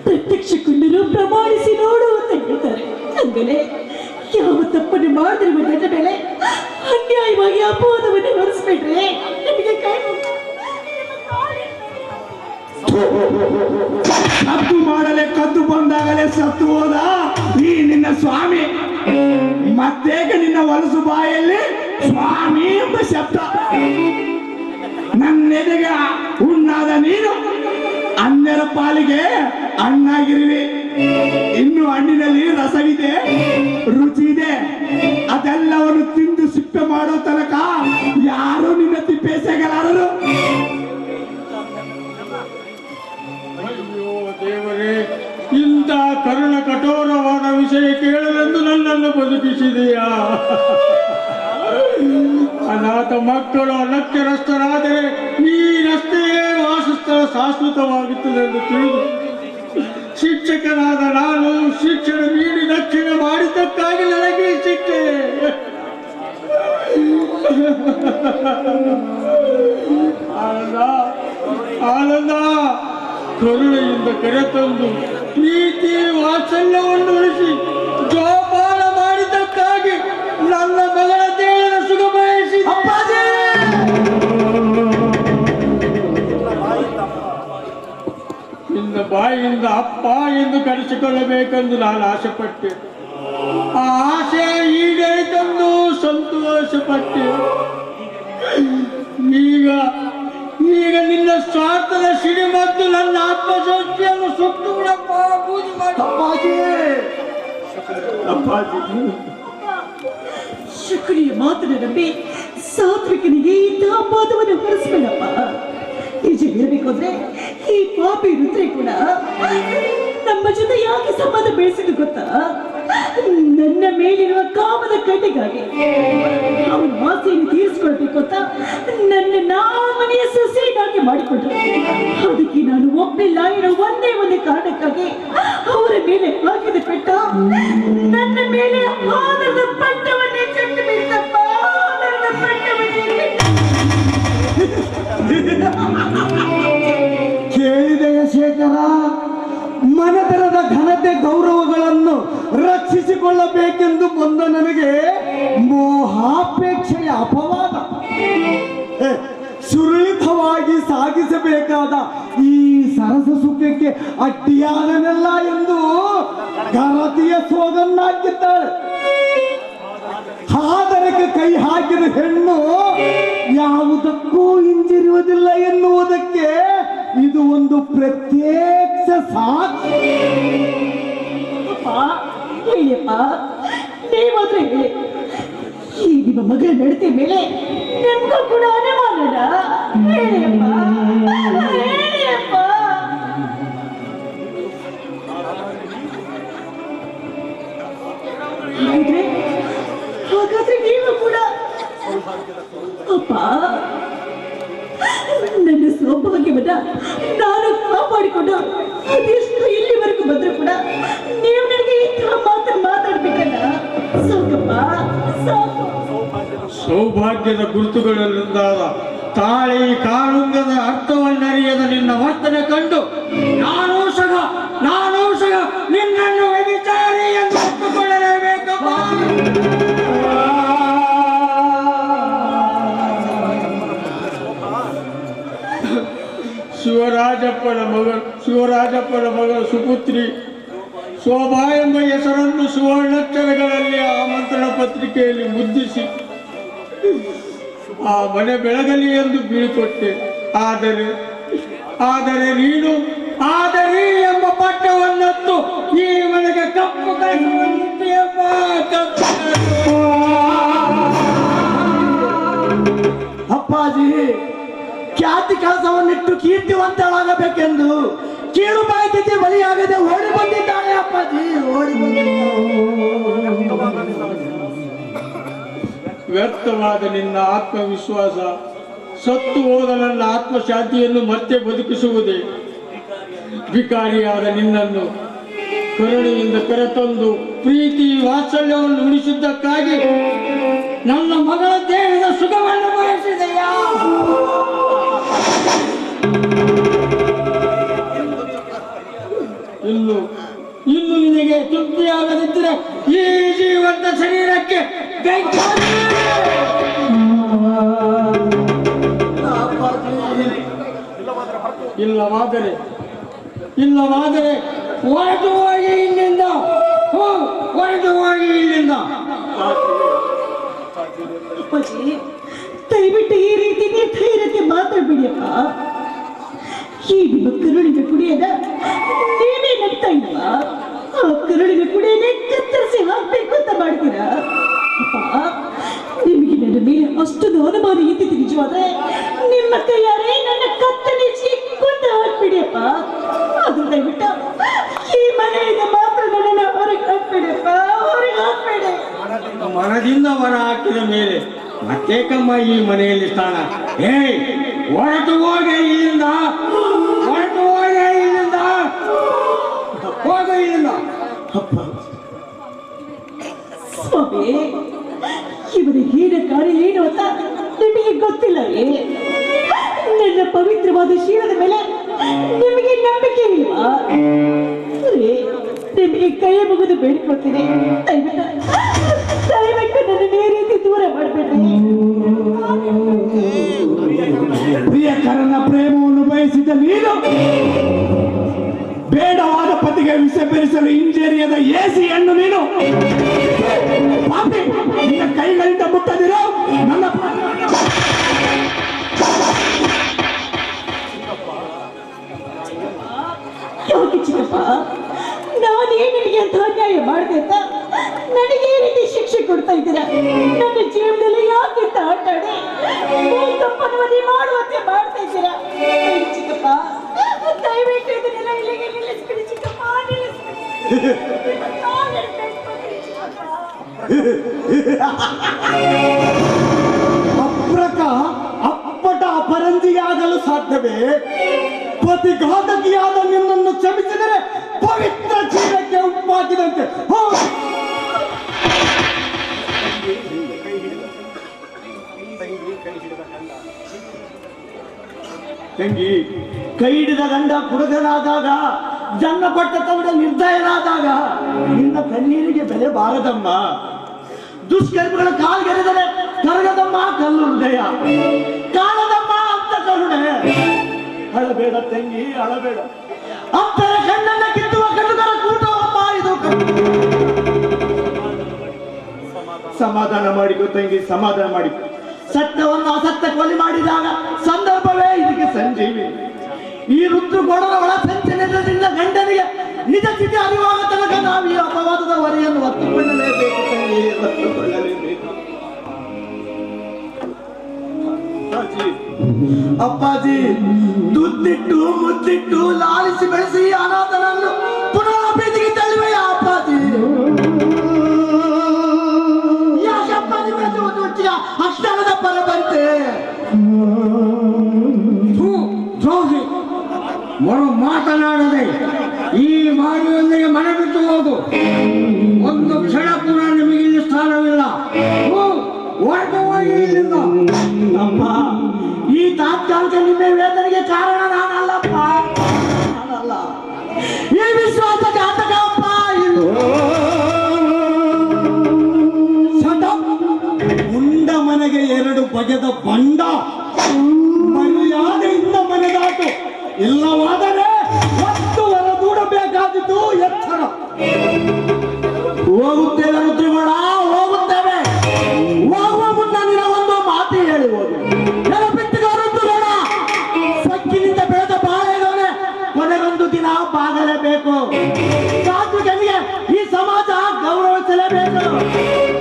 ಪ್ರತ್ಯಕ್ಷ ಕಂಡರೂ ಪ್ರಮಾಣಿಸಿ ನೋಡು ಅಂತ ಹೇಳ್ತಾರೆ. ಅಂದಲೇ ಯಾವ ತಪ್ಪನ್ನು ಮಾಡಿರುವ ನನ್ನ ಮೇಲೆ ಅನ್ಯಾಯವಾಗಿ ಅಪವಾದವನ್ನು ಹೊರಿಸ್ಬಿಟ್ರೆ ನಿಮಗೆ ಕೈ ಕದ್ದು ಮಾಡಲೆ ಕದ್ದು ಬಂದಾಗಲೇ ಸತ್ತು ಹೋದ ಈ ನಿನ್ನ ಸ್ವಾಮಿ. ಮತ್ತೇಗ ನಿನ್ನ ಹೊಲಸು ಬಾಯಲ್ಲಿ ಸ್ವಾಮಿ ಎಂಬ ಶಬ್ದ? ನನ್ನೆದೆಗೆ ಹುಣ್ಣಾದ ನೀನು ಅನ್ಯರ ಪಾಲಿಗೆ ಹಣ್ಣಾಗಿರುವೆ. ಇನ್ನು ಹಣ್ಣಿನಲ್ಲಿ ರಸವಿದೆ, ರುಚಿ ಇದೆ. ಅದೆಲ್ಲವನ್ನು ತಿಂದು ಸಿಪ್ಪೆ ಮಾಡೋ ತನಕ ಯಾರು ನಿನ್ನ ತಿಪ್ಪೇಸಗಲಾರರು. ಅಯ್ಯೋ ದೇವರೇ, ಇಂಥ ಕರುಣ ಕಠೋರವಾದ ವಿಷಯ ಕೇಳಲೆಂದು ನನ್ನನ್ನು ಬದುಕಿಸಿದೆಯಾ? ಅನಾಥ ಮಕ್ಕಳು ಅನಕ್ಷರಸ್ಥರಾದರೆ ಈ ರಸ್ತೆಯೇ ವಾಸಸ್ಥಳ ಶಾಶ್ವತವಾಗುತ್ತದೆ ಎಂದು ತಿಳಿದು ಶಿಕ್ಷಕನಾದ ನಾನು ಶಿಕ್ಷಣ ನೀಡಿ ರಕ್ಷಣೆ ಮಾಡಿದ್ದಕ್ಕಾಗಿ ನನಗೆ ಶಿಕ್ಷೆ. ಆನಂದ, ಆನಂದ, ಕರುಣೆಯಿಂದ ಕರೆತಂದು ಪ್ರೀತಿ ವಾತ್ಸಲ್ಯವನ್ನು ಉಳಿಸಿ ಜೋಪಾನ ಮಾಡಿದ್ದಕ್ಕಾಗಿ ನನ್ನ ಮಗಳ ದೇಹದ ಸುಖ ಬಯಸಿ ನಿನ್ನ ಬಾಯಿಯಿಂದ ಅಪ್ಪ ಎಂದು ಕರೆಸಿಕೊಳ್ಳಬೇಕೆಂದು ನಾನು ಆಸೆಪಟ್ಟೆ. ಆ ಆಸೆ ಈಡೇರಿತೆಂದು ಸಂತೋಷಪಟ್ಟೆ. ಈಗ ನಿನ್ನ ಸ್ವಾರ್ಥದ ಸಿಡಿ ಮತ್ತು ನನ್ನ ಆತ್ಮಶಕ್ತಿಯನ್ನು ಸುಟ್ಟು ಬಿಡಪ್ಪ, ಬೂದಿ ಮಾಡಿ. ಶುಕ್ರಿಯ ಮಾತನ್ನು ನಂಬಿ ಸಾತ್ವಿಕನಿಗೆ ಇಂತಹ ಅಪವಾದವನ್ನು ಹೊರಿಸಬೇಡಪ್ಪ. ನಿಜ ಹೇಳಬೇಕು ಅಂದ್ರೆ ಈ ಪಾಪಿ ರುದ್ರೆ ಕೂಡ ನಮ್ಮ ಜೊತೆ ಯಾಕೆ ಸಂಬಂಧ ಬೆಳೆಸಿದ್ದು ಗೊತ್ತಾ? ನನ್ನ ಮೇಲಿರುವ ಕಾಮದ ಕಣ್ಣಿಗಾಗಿ ಅವನ ಆಸೆಯನ್ನು ತೀರಿಸ್ಕೊಳ್ಬೇಕು ಅಂತ ನನ್ನ ಮನೆಯ ಸೊಸೆಯನ್ನಾಗಿ ಮಾಡಿಕೊಂಡ್ರು. ಅದಕ್ಕೆ ನಾನು ಒಪ್ಪಿಲ್ಲ ಏನೋ ಒಂದೇ ಕಾರಣಕ್ಕಾಗಿ ಅವರ ಮೇಲೆ ಹಾಕಿದ ಪೆಟ್ಟ ನನ್ನ ಮೇಲೆ ಆನಂದ ಪಟ್ಟವನ್ನೇ ಕಟ್ಟಿ ಬಿಟ್ಟಪ್ಪ. ಆನಂದ ಪಟ್ಟವನ್ನೇ ಕೇಳಿದೆಯ ಶೇಖರ, ಮನತನದ ಘನತೆ ಗೌರವಗಳನ್ನು ರಕ್ಷಿಸಿಕೊಳ್ಳಬೇಕೆಂದು ಬಂದ ನನಗೆ ಮೋಹಾಪೇಕ್ಷೆಯ ಅಪವಾದ, ಸುರಳಿತವಾಗಿ ಸಾಗಿಸಬೇಕಾದ ಈ ಸರಸ ಸುಖಕ್ಕೆ ಅಡ್ಡಿಯಾದನೆಲ್ಲ ಎಂದು ಗರತಿಯ ಸೋಗನ್ನಾಗಿದ್ದಾಳೆ. ಆದರಕ್ಕೆ ಕೈ ಹಾಕಿದ ಹೆಣ್ಣು ಯಾವುದಕ್ಕೂ ಹಿಂಜರಿಯುವುದಿಲ್ಲ ಎನ್ನುವುದಕ್ಕೆ ಇದು ಒಂದು ಪ್ರತ್ಯಕ್ಷ ಸಾಕ್ಷಿ. ಹೇಳಿಯಪ್ಪ, ನೀವಾದ್ರೆ ಹೇಳಿ, ಈ ನಿಮ್ಮ ಮಗಳ ನಡತೆ ಮೇಲೆ ನಿಮ್ಗೂ ಕೂಡ ಅನುಮಾನನ? ಹೇಳಿಯಪ್ಪ, ಹೇಳಿಯಪ್ಪ. ಹಾಗಾದ್ರೆ ನೀವು ಕೂಡ ಅಪ್ಪ, ನನ್ನ ಸೌಭಾಗ್ಯವನ್ನ ನಾನು ಕಾಪಾಡಿಕೊಂಡು ಅದೆಷ್ಟು ಇಲ್ಲಿವರೆಗೂ ಬಂದ್ರು ಕೂಡ ನೀವು ನನಗೆ ಇಂತಹ ಮಾತನ್ನು ಮಾತಾಡ್ಬೇಕಲ್ಲ. ಸಾಕಪ್ಪ, ಸಾಕು. ಸೌಭಾಗ್ಯದ ಗುರುತುಗಳಲ್ಲಿಂದಾದ ತಾಳಿ ಕಾಳುಂಗದ ಅರ್ಥವನ್ನರಿಯದ ನಿನ್ನ ವರ್ತನೆ ಕಂಡು ನಾನೂ ಸಹ ನಿನ್ನನ್ನು ವ್ಯಭಿಚಾರಿ ಎಂದು ಒಪ್ಪಿಕೊಳ್ಳಲೇಬೇಕಪ್ಪ. ಶಿವರಾಜಪ್ಪನ ಮಗಳ ಸುಪುತ್ರಿ ಶೋಭಾ ಎಂಬ ಹೆಸರನ್ನು ಸುವರ್ಣಾಕ್ಷರಗಳಲ್ಲಿ ಆಮಂತ್ರಣ ಪತ್ರಿಕೆಯಲ್ಲಿ ಮುದ್ರಿಸಿ ಆ ಮನೆ ಬೆಳಗಲಿ ಎಂದು ಬೀಳ್ಕೊಟ್ಟೆ. ಆದರೆ ನೀನು ಆದರಿ ಎಂಬ ಪಟ್ಟವನ್ನತ್ತು ಈ ಮನೆಗೆ ಕಪ್ಪು ಕಳಿಸುವಂತೆಯಪ್ಪ. ಅಪ್ಪಾಜಿ, ಖ್ಯಾತಿ ಕೆಲಸವನ್ನಿಟ್ಟು ಕೀರ್ತಿವಂತಳಾಗಬೇಕೆಂದು ಕೀಳು ಬಾಯ್ತಿದ್ದೆ ಬಲಿಯಾಗದೆ ಓಡಿ ಬಂದಿದ್ದಾಳೆ. ಅಪ್ಪಾಜಿ, ಓಡಿ ವ್ಯರ್ಥವಾದ ನಿನ್ನ ಆತ್ಮವಿಶ್ವಾಸ ಸತ್ತು ಹೋದ ನನ್ನ ಆತ್ಮಶಾಂತಿಯನ್ನು ಮತ್ತೆ ಬದುಕಿಸುವುದೇ? ವಿಕಾರಿಯಾದ ನಿನ್ನನ್ನು ಕರುಣೆಯಿಂದ ಕರೆತಂದು ಪ್ರೀತಿ ವಾತ್ಸಲ್ಯವನ್ನು ಉಳಿಸಿದ್ದಕ್ಕಾಗಿ ನನ್ನ ಮಗಳ ದೇಹದ ಸುಖವನ್ನು ಬಯಸಿದೆಯಾ? ಇನ್ನು ನಿನಗೆ ತೃಪ್ತಿಯಾಗದಿದ್ದರೆ ಈ ಜೀವಂತ ಶರೀರಕ್ಕೆ ಬೆಂಕಿ ಹಾಕಿ. ಇಲ್ಲವಾದರೆ ಹೊರಟು ಹೋಗಿ ಇಲ್ಲಿಂದ. ಹೊರಟು ಹೋಗಿ ಇಲ್ಲಿಂದ. ಅಪ್ಪಾಜಿ, ದಯವಿಟ್ಟು ಈ ರೀತಿ ನಿರ್ಧೈರ್ಯತೆ ಮಾತಾಡ್ಬಿಡಿಯಪ್ಪ. ಈ ನಿಮ್ಮ ಕರುಳಿನ ಕುಡಿಯದ ನೀವೇ ನಂಬ್ತಾ ಇಲ್ವಾ? ಆ ಕರುಳಿನ ಕುಡಿಯನ್ನೇ ಕತ್ತರಿಸಿ ಹಾಕ್ಬೇಕು ಅಂತ ಮಾಡ್ತೀರಾ? ಅಪ್ಪ, ನಿಮಗೆ ನನ್ನ ಮೇಲೆ ಅಷ್ಟೊಂದು ಅನುಮಾನ ಇದ್ದಿದ್ದು ನಿಜವಾದ್ರೆ ನಿಮ್ಮ ಕೈಯಾರೆ ನನ್ನ ಕತ್ತರಿಸಿ ಕೊಂದು ಹಾಕ್ಬಿಡಿಯಪ್ಪ. ಅದು ದಯವಿಟ್ಟು ಈ ಮನೆಯಿಂದ ಮಾತ್ರ ನನ್ನನ್ನು ಹೊರಗೆ ಹಾಕ್ಬಿಡಿಯಪ್ಪ, ಹೊರಗೆ ಹಾಕ್ಬೇಡಿ. ಮನದಿಂದ ಹೊರ ಹಾಕಿದ ಮೇಲೆ ಮತ್ತೇಕಮ್ಮ ಈ ಮನೆಯಲ್ಲಿ ಸ್ಥಾನ? ಹೊರಟು ಹೋಗಿ ಇಲ್ಲಿಂದ. ಹೊರಟು ಹೋಗಿ ಇಲ್ಲಿಂದ. ಹೋಗ ಇಲ್ಲಿಂದ. ಸ್ವಾಮಿ, ಇವರ ಹೀನ ಕಾರ್ಯ ಏನು ಅಂತ ನಿಮಗೆ ಗೊತ್ತಿಲ್ಲವೇ? ನನ್ನ ಪವಿತ್ರವಾದ ಶೀಲದ ಮೇಲೆ ನಿಮಗೆ ನಂಬಿಕೆ ಇಲ್ವಾ? ನಿಮಗೆ ಕೈ ಮುಗಿದು ಬೇಡಿಕೊಳ್ತೀನಿ, ದಯವಿಟ್ಟು ನನ್ನ ಈ ರೀತಿ ದೂರ ಮಾಡಬೇಡ್ರಿ. ಪ್ರಿಯಕರನ ಪ್ರೇಮವನ್ನು ಬಯಸಿದ ನೀನು ಬೇಡವಾದ ಪತಿಗೆ ವಿಷ ಬೆರೆಸಲು ಹಿಂಜರಿಯದ ಏಸಿ ಹೆಣ್ಣು ನೀನು. ಪಾಪಿ, ನಿನ್ನ ಕೈಗಳಿಂದ ಮುಟ್ಟದಿರೋ ನನ್ನ ಯಾಕೆ ಚಿಕ್ಕಪ್ಪ, ನಾನೇನು ನಿಮಗೆ ಅಂತ ಅನ್ಯಾಯ ಮಾಡಿದೆ ಅಂತ ನನಗೆ ಈ ರೀತಿ ಶಿಕ್ಷೆ ಕೊಡ್ತಾ ಇದ್ದೀರಾ? ನನ್ನ ಜೀವನದಲ್ಲಿ ಯಾಕೆ ಅಂತ ಆಟಾಡಿ ತಪ್ಪನವಧಿ ಮಾಡುವಂತೆ ಮಾಡ್ತಾ ಇದ್ದೀರಾ? ಚಿಕ್ಕಪ್ಪ, ದಯವಿಟ್ಟು ಇದನ್ನೆಲ್ಲ ಇಲ್ಲಿಗೆ ನಿಲ್ಲಿಸ್ಬಿಡಿ ಚಿಕ್ಕಪ್ಪ, ನಿಲ್ಲಿಸ್ಬಿಡಿ. ಅಪ್ರಕ ಅಪ್ಪಟ ಅಪರಂಜಿಯಾಗಲು ಸಾಧ್ಯವೇ? ಪತಿಘಾತಕಿಯಾದ ನಿನ್ನನ್ನು ಕ್ಷಮಿಸಿದರೆ ಪವಿತ್ರ ಜೀವಕ್ಕೆ ಉಪ್ಪಾಕಿದಂತೆ. ತಂಗಿ, ಕೈ ಹಿಡಿದ ಗಂಡ ಕುಡುಗನಾದಾಗ, ಜನ್ಮ ಕೊಟ್ಟ ತವರ ನಿರ್ದಯನಾದಾಗ ನಿನ್ನ ಕಣ್ಣೀರಿಗೆ ಬೆಲೆ ಬಾರದಮ್ಮ. ದುಷ್ಕರ್ಮಿಗಳ ಕಾಲ್ಗೆರೆದರೆ ಕರಗದಮ್ಮ ಕಲ್ಲು ಹೃದಯ, ಕಾಣದಮ್ಮ ಅಂತ ಕರುಣೆ. ಅಳಬೇಡ ತಂಗಿ, ಅಳಬೇಡ. ಅಪ್ಪರ ಕಣ್ಣನ್ನ ಕಿತ್ತುವ ಕಟುಕರ ಕೂಟವಮ್ಮ ಇದು. ಸಮಾಧಾನ ಮಾಡಿಕೊ ತಂಗಿ, ಸಮಾಧಾನ ಮಾಡಿಕೊ. ಸತ್ಯವನ್ನು ಅಸತ್ಯ ಕೊಲೆ ಮಾಡಿದಾಗ ಸಂದರ್ಭವೇ ಇದಕ್ಕೆ ಸಂಜೀವಿ. ಈ ರುದ್ರಗೋಡನ ಒಳ ಸಂಚಲನ ನಿನ್ನ ಗಂಡನಿಗೆ ನಿಜ ಸ್ಥಿತಿ ಅರಿವಾದ ತನಕ ನಾವು ಈ ಅಪವಾದದ ಹೊರೆಯನ್ನು ಒತ್ತುಕೊಳ್ಳಲೇಬೇಕು ತಂಗಿ, ಒತ್ತುಕೊಳ್ಳಲೇಬೇಕು. ಅಪ್ಪಾಜಿ, ದುಡ್ಡಿಟ್ಟು ಮುದ್ದಿಟ್ಟು ಲಾಲಿಸಿ ಬೆಳೆಸಿ ಅನಾಥನನ್ನು ಪುನಃ ಬೀದಿಗೆ ತಳ್ಳುವೆಯ ಅಪ್ಪಾಜಿ? ಯಾಕೆ ಅಪ್ಪಾಜಿ ಬೆಳೆಸುವುದು ಒಟ್ಟಿಗೆ ಅಷ್ಟರದ ಪರ ಬಂತೆ? ದ್ರೋಹಿ, ಮಾತನಾಡದೆ ಈ ಮಾಡಿಯೊಂದಿಗೆ ಮನೆ ಬಿಟ್ಟು ಹೋಗು. ಒಂದು ಕ್ಷಣ ಕೂಡ ನಿಮಗೆ ಇಲ್ಲಿ ಸ್ಥಾನವಿಲ್ಲ. ಹೊರಟು ಹೋಗಿ ಇಲ್ಲಿಂದ. ಅಮ್ಮ, ಈ ತಾತ್ಕಾಲಿಕ ನಿಮ್ಮ ವೇದನೆಗೆ ಕಾರಣ ನಾನಲ್ಲಪ್ಪ, ನಾನಲ್ಲ. ಈ ವಿಶ್ವಾಸಘಾತಕ ಅಪ್ಪ. ಉಂಡ ಮನೆಗೆ ಎರಡು ಬಗೆದ ಬಂಡ. ಮರ್ಯಾದೆಯಿಂದ ಮನೆದಾಟು, ಇಲ್ಲವಾದರೆ ಒತ್ತು ಹೊರದೂಡಬೇಕಾಗಿದ್ದು ಎಚ್ಚರ. ಹೋಗುತ್ತೇವೆ ರುದ್ರಗೌಡ, ಹೋಗುತ್ತೇವೆ. ಹೋಗುವ ಮುನ್ನ ನಿನ್ನ ಒಂದು ಮಾತು ಹೇಳಿ ಹೋಗಿ. ನೆನಪಿಟ್ಟುಕೋ ರುದ್ರಗೌಡ, ಸೊಕ್ಕಿನಿಂದ ಬೆಳೆದ ಬಾಳೆಗೊನೆ ಕೊನೆಗೊಂದು ದಿನ ಬಾಗಲೇಬೇಕು. ಸಾತ್ವಿಕನಿಗೆ ಈ ಸಮಾಜ ಗೌರವಿಸಲೇಬೇಕು.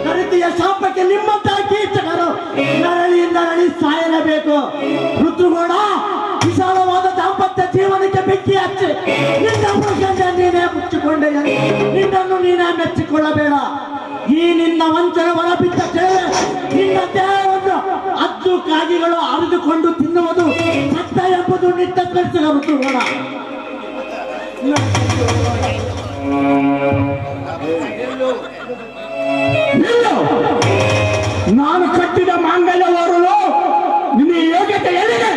ಕರಿತಿಯ ಶಾಪಕ್ಕೆ ನಿಮ್ಮಂತ ಕೀಚಕರು ನರಳಿಯಿಂದ ನರಳಿ ಸಾಯಲೇಬೇಕು. ರುದ್ರಗೌಡ, ವಿಶಾಲವಾದ ದಾಂಪತ್ಯ ಜೀವನಕ್ಕೆ ಬೆಂಕಿ ಹಚ್ಚಿ ನಿನ್ನ ಮುಖಂಡ ನೀನೇ ಮುಚ್ಚಿಕೊಂಡೆ. ನಿನ್ನನ್ನು ನೀನೇ ಮೆಚ್ಚಿಕೊಳ್ಳಬೇಡ. ಈ ನಿನ್ನ ವಂಚನೆ ಹೊರಬಿದ್ದ ಕೇಳಿ ನಿನ್ನ ದೇಹವನ್ನು ಹದ್ದು ಕಾಗಿಗಳು ಅರಿದುಕೊಂಡು ತಿನ್ನುವುದು ಸತ್ತ ಎಂಬುದು ನಿಟ್ಟ ತಿಳಿಸಿದ ರುದ್ರಗೌಡ. ನಾನು ಕಟ್ಟಿದ ಮಾಂಗಲ್ಯ ಹೊರಲು ನಿನ್ನ ಯೋಗ್ಯತೆ ಎಲ್ಲಿದೆ?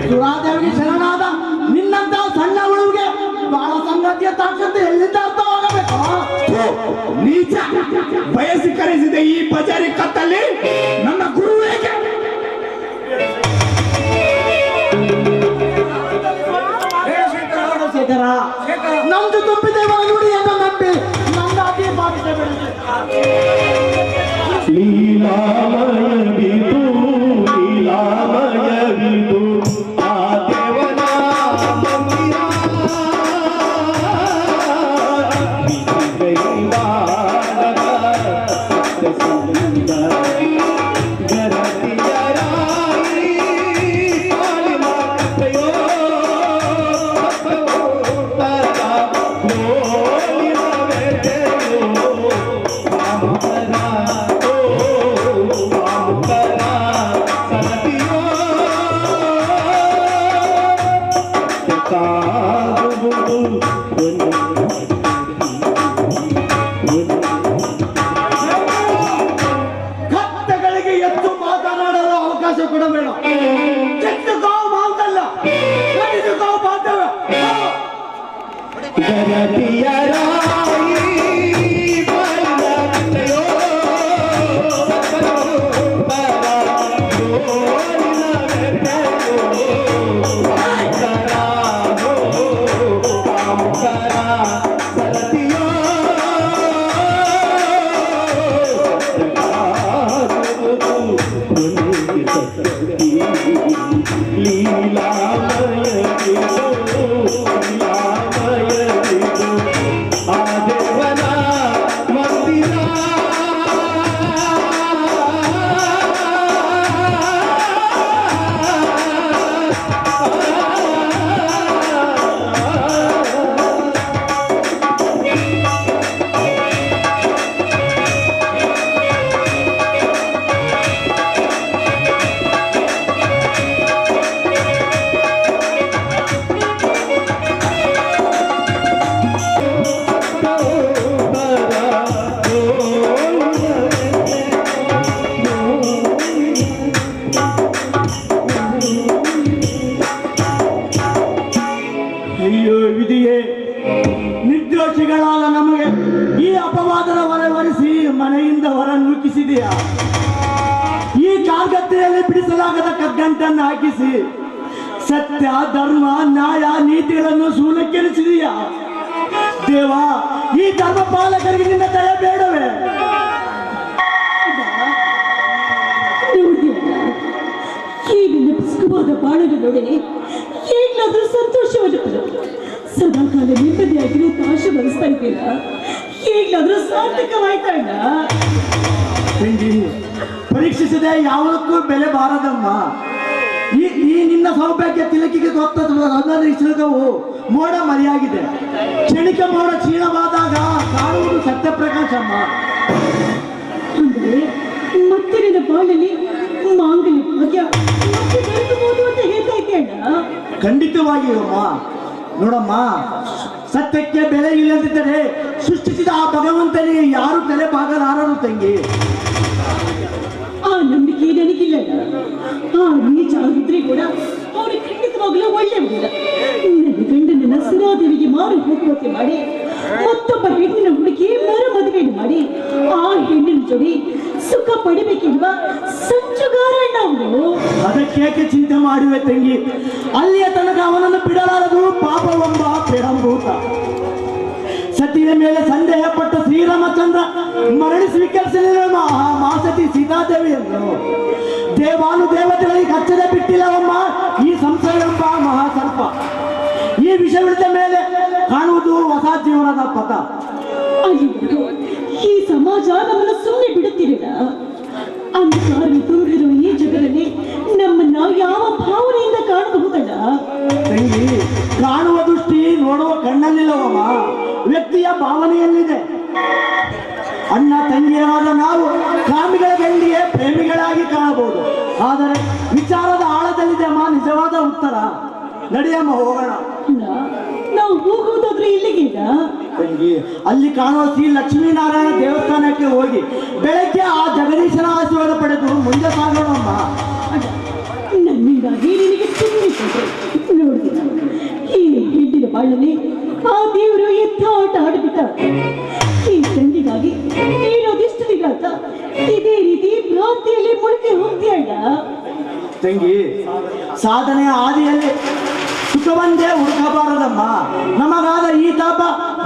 ಸುರಾದೇವಿಗೆ ಶರಣಾದ ನಿನ್ನಂತ ಸಣ್ಣ ಹುಳುವಿಗೆ ಬಹಳ ಸಂಗತಿಯ ತಾಕತ್ತು ಎಲ್ಲಿಂದ ಅರ್ಥವಾಗಬೇಕು? ನೀಚ ಬಯಸಿ ಕರೆಸಿದ ಈ ಬಜಾರಿ ಕತ್ತಲ್ಲಿ ನನ್ನ ಗುರು ಏಕೆ? ಶೇಖರ, ನಮ್ದು ತುಂಬಿದೆ ನುಡಿಯನ್ನು ನಂಬಿ ನನ್ನ ಅತಿ ಭಾವಿಸ ಲೀಲಾಮಯವಿದು ಲೀಲಾಮಯವಿದು ಆ ದೇವನ ಮಂದಿರ ವಿಜಯವಾಡದ ಸತ್ಯಸಂಧ ಗರತಿಯರಾಯಿ ಕಾಳಿಮಾತೆಯೋ ತದ ಲೋಲಿನ ವೆದೆಯೋ ರಾಮನ ಕತ್ತೆಗಳಿಗೆ ಎತ್ತು ಮಾತನಾಡಲು ಅವಕಾಶ ಕೊಡಬೇಡ. ಚೆಟ್ಟು ಗಾವು ಮಾತಲ್ಲ, ಕಡಿದು ಗಾವು ಮಾತವ. ಅಯ್ಯೋ ವಿಧಿಯೇ, ನಿರ್ದೋಷಿಗಳಾದ ನಮಗೆ ಈ ಅಪವಾದದ ಹೊರವರಿಸಿ ಮನೆಯಿಂದ ಹೊರ ನೂಕಿಸಿದೆಯಾ? ಈ ಕಾರ್ಗತ್ತೆಯಲ್ಲಿ ಬಿಡಿಸಲಾಗದ ಕಗ್ಗಂಟನ್ನು ಹಾಕಿಸಿ ಸತ್ಯ ಧರ್ಮ ನ್ಯಾಯ ನೀತಿಗಳನ್ನು ಶೂನ್ಯಕ್ಕೆನಿಸಿದೆಯಾ? ದೇವ, ಈ ಧರ್ಮ ಪಾಲಕರಿಗೆ ನಿನ್ನ ದಯ ಬೇಡವೇ? ಈ ನಿನ್ನ ಪುಸ್ತಕವಾದ ಬಾಳನ್ನು ನೋಡಿ ಈಗಲಾದ್ರೂ ಸಂತೋಷವನ್ನು ಪಡು. ಸದಾಕಾಲ ನೆಮ್ಮದಿಯಾಗಿರೋ ಆಶೆ ಬರೆಸ್ತಾ ಇದ್ದೀರ. ಈಗಲಾದ್ರೂ ಸಾರ್ಥಕವಾಯ್ತಾ ಇಲ್ಲ? ತಂಗಿ, ಪರೀಕ್ಷಿಸದೆ ಯಾವುದಕ್ಕೂ ಬೆಲೆ ಬಾರದಮ್ಮ. ಈ ನಿನ್ನ ಸೌಭಾಗ್ಯ ತಿಲಕಿಗೆ ಗೊತ್ತವು ಮೋಡ ಮರೆಯಾಗಿದೆ. ಕ್ಷಣಿಕ ಮೋಡ ಕ್ಷೀಣವಾದಾಗ ಕಾಣುವುದು ಸತ್ಯಪ್ರಕಾಶಮ್ಮ. ಅಂದ್ರೆ ಮತ್ತೆ ನಿನ್ನ ಬಾಳಲ್ಲಿ ಮಾಂಗಲ್ಯ ಭಾಗ್ಯ ಮತ್ತೆ ದೊರಕಬಹುದು ಅಂತ ಹೇಳ್ತಾ ಇದ್ದೀಯಣ್ಣ? ಖಂಡಿತವಾಗಿಯೂ ಅಮ್ಮ. ನೋಡಮ್ಮ, ಸತ್ಯಕ್ಕೆ ಬೆಲೆ ಇಲ್ಲದಿದ್ದರೆ ಸೃಷ್ಟಿಸಿದ ಆ ಭಗವಂತನಿಗೆ ಯಾರು ತಲೆ ಬಾಗಲಾರರು ತಂಗಿ. ಆ ನಂಬಿಕೆ ನನಗಿಲ್ಲಣ್ಣ. ಆ ನೀಚ ಆಗಿದ್ರೆ ಕೂಡ ಅವ್ರಿಗೆ ಖಂಡಿತವಾಗಲೂ ಒಳ್ಳೆಯವಿಲ್ಲ. ನನ್ನ ಗಂಡನನ್ನ ಸುರಾದೇವಿಗೆ ಮಾರು ಹೋಗುವಂತೆ ಮಾಡಿ ಮತ್ತೊಬ್ಬ ಹೆಣ್ಣಿನ ಹುಡುಗಿ ಮರ ಮದುವೆಯನ್ನು ಮಾಡಿ ಆ ಹೆಣ್ಣಿನ ಜೋಡಿ ಸುಖ ಪಡಿಬೇಕೆನ್ನುವ ಸಂಚುಗಾರಣ್ಣ ಅವನು. ಅದಕ್ಕೇಕೆ ಚಿಂತೆ ಮಾಡುವೆ ತಂಗಿ? ಅಲ್ಲಿಯ ತನಕ ಅವನನ್ನು ಬಿಡಲಾರದು ಪಾಪವೆಂಬ ಪೆರಂಭೂತ. ಸತಿಯ ಮೇಲೆ ಸಂದೇಹ ಪಟ್ಟ ಶ್ರೀರಾಮಚಂದ್ರ ಮರಳಿ ಸ್ವೀಕರಿಸಲಿಲ್ಲ ಮಾಸತಿ ಸೀತಾದೇವಿಯನ್ನು. ದೇವಾನುದೇವತೆಗಳಿಗೆ ಹಚ್ಚದೆ ಬಿಟ್ಟಿಲ್ಲವಮ್ಮ ಈ ಸಂಸಾರವೆಂಬ ಮಹಾಸರ್ಪ. ಈ ವಿಷಯವಿಳಿದ ಮೇಲೆ ಕಾಣುವುದು ಹೊಸ ಜೀವನದ ಪಥ. ಅಯ್ಯೋ, ಈ ಸಮಾಜ ನಮ್ಮನ್ನು ಸುಮ್ಮನೆ ಬಿಡುತ್ತಿರಲಿಲ್ಲ. ಅಂಧಕಾರ ತುಂಬಿರೋ ಈ ಜಗದಲ್ಲಿ ನಮ್ಮನ್ನ ಯಾವ ಭಾವನೆಯಿಂದ ಕಾಣಬಹುದಲ್ಲ? ತಂಗಿ, ಕಾಣುವ ದೃಷ್ಟಿ ನೋಡುವ ಕಣ್ಣಲ್ಲಿಲ್ಲವಮ್ಮ, ವ್ಯಕ್ತಿಯ ಭಾವನೆಯಲ್ಲಿದೆ. ಅಣ್ಣ ತಂಗಿಯರಾದ ನಾವು ಕಾಮಿಗಳ ಗಂಡಿಗೆ ಪ್ರೇಮಿಗಳಾಗಿ ಕಾಣಬಹುದು. ಆದರೆ ವಿಚಾರದ ಆಳದಲ್ಲಿದೆ ಅಮ್ಮ ನಿಜವಾದ ಉತ್ತರ. ನಡೆಯಮ್ಮ ಹೋಗೋಣ. ನಾವು ಹೋಗುವುದಾದ್ರೆ ಇಲ್ಲಿಗಿಂದ ತಂಗಿ ಅಲ್ಲಿ ಕಾಣುವ ಶ್ರೀ ಲಕ್ಷ್ಮೀನಾರಾಯಣ ದೇವಸ್ಥಾನಕ್ಕೆ ಹೋಗಿ ಬೆಳಗ್ಗೆ ಆ ಜಗದೀಶನ ಆಶೀರ್ವಾದ ಪಡೆದು ಮುಂದೆ ಸಾಗೋಣಮ್ಮ. ನನ್ನಿಂದಾಗಿ ನಿನಗೆ ನೋಡ್ತೀನಿ ಈ ಹಿಂದಿನ ಬಾಳಲ್ಲಿ ಆ ದೇವರು ಎಂಥ ಆಟ ಆಡ್ಬಿಟ್ಟ. ಈ ತಂಗಿಗಾಗಿ ನೀನೋದಿಷ್ಟು ದಿನ ಅಂತ ಇದೇ ರೀತಿ ಭ್ರಾಂತಿಯಲ್ಲಿ ಮುಳುಗಿ ಹೋಗ್ತೀಯಣ್ಣ. ತಂಗಿ ಸಾಧನೆಯ ಹಾದಿಯಲ್ಲಿ ಸುಖವಂದೇ ಹುಡುಕಬಾರದಮ್ಮ. ನಮಗಾದ ಈ ತಾಪ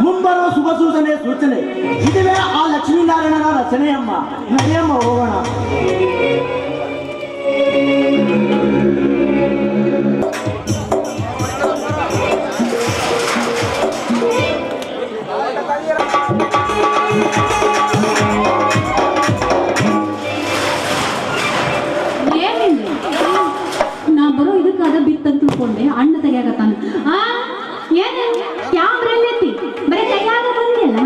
ಮುಂಬರುವ ಶುಭ ಸೂಚನೆ ಇದುವೇ ಆ ಲಕ್ಷ್ಮೀನಾರಾಯಣನ ರಚನೆಯಮ್ಮ. ನಡೆಯಮ್ಮ ಹೋಗೋಣ. ನಾ ಬರೋ ಇದಕ್ಕಾದ ಬಿತ್ತಂತ ತಿಳ್ಕೊಂಡೆ ಅಣ್ಣ ತೆಗಿಯಾಗತ್ತಾನ. ಏನ ಕ್ಯಾಮ್ರಲ್ಲೈತಿ ಬರೀ ಕೈಯಾಗ ಬಂದಿಲ್ಲ.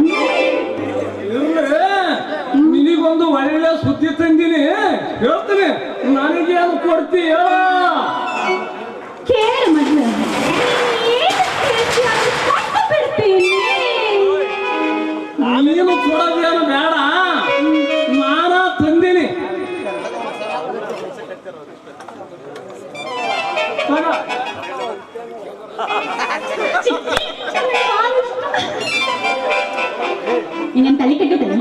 ನಿನಗೊಂದು ಒಳ್ಳೆ ಸುದ್ದಿ ತಂದಿನಿ, ಹೇಳ್ತೀನಿ. ನನಗೇನು ಕೊಡ್ತೀಯ? ಕೇಳ ಮೊದ್ಲ ನೀನು ಕೊಡೋದೇನು ಬೇಡ, ನಾನಾ ತಂದಿನಿ. ಇನ್ನೇನ್ ತಲೆ ಕೆಟ್ಟಿದ್ದೇನೆ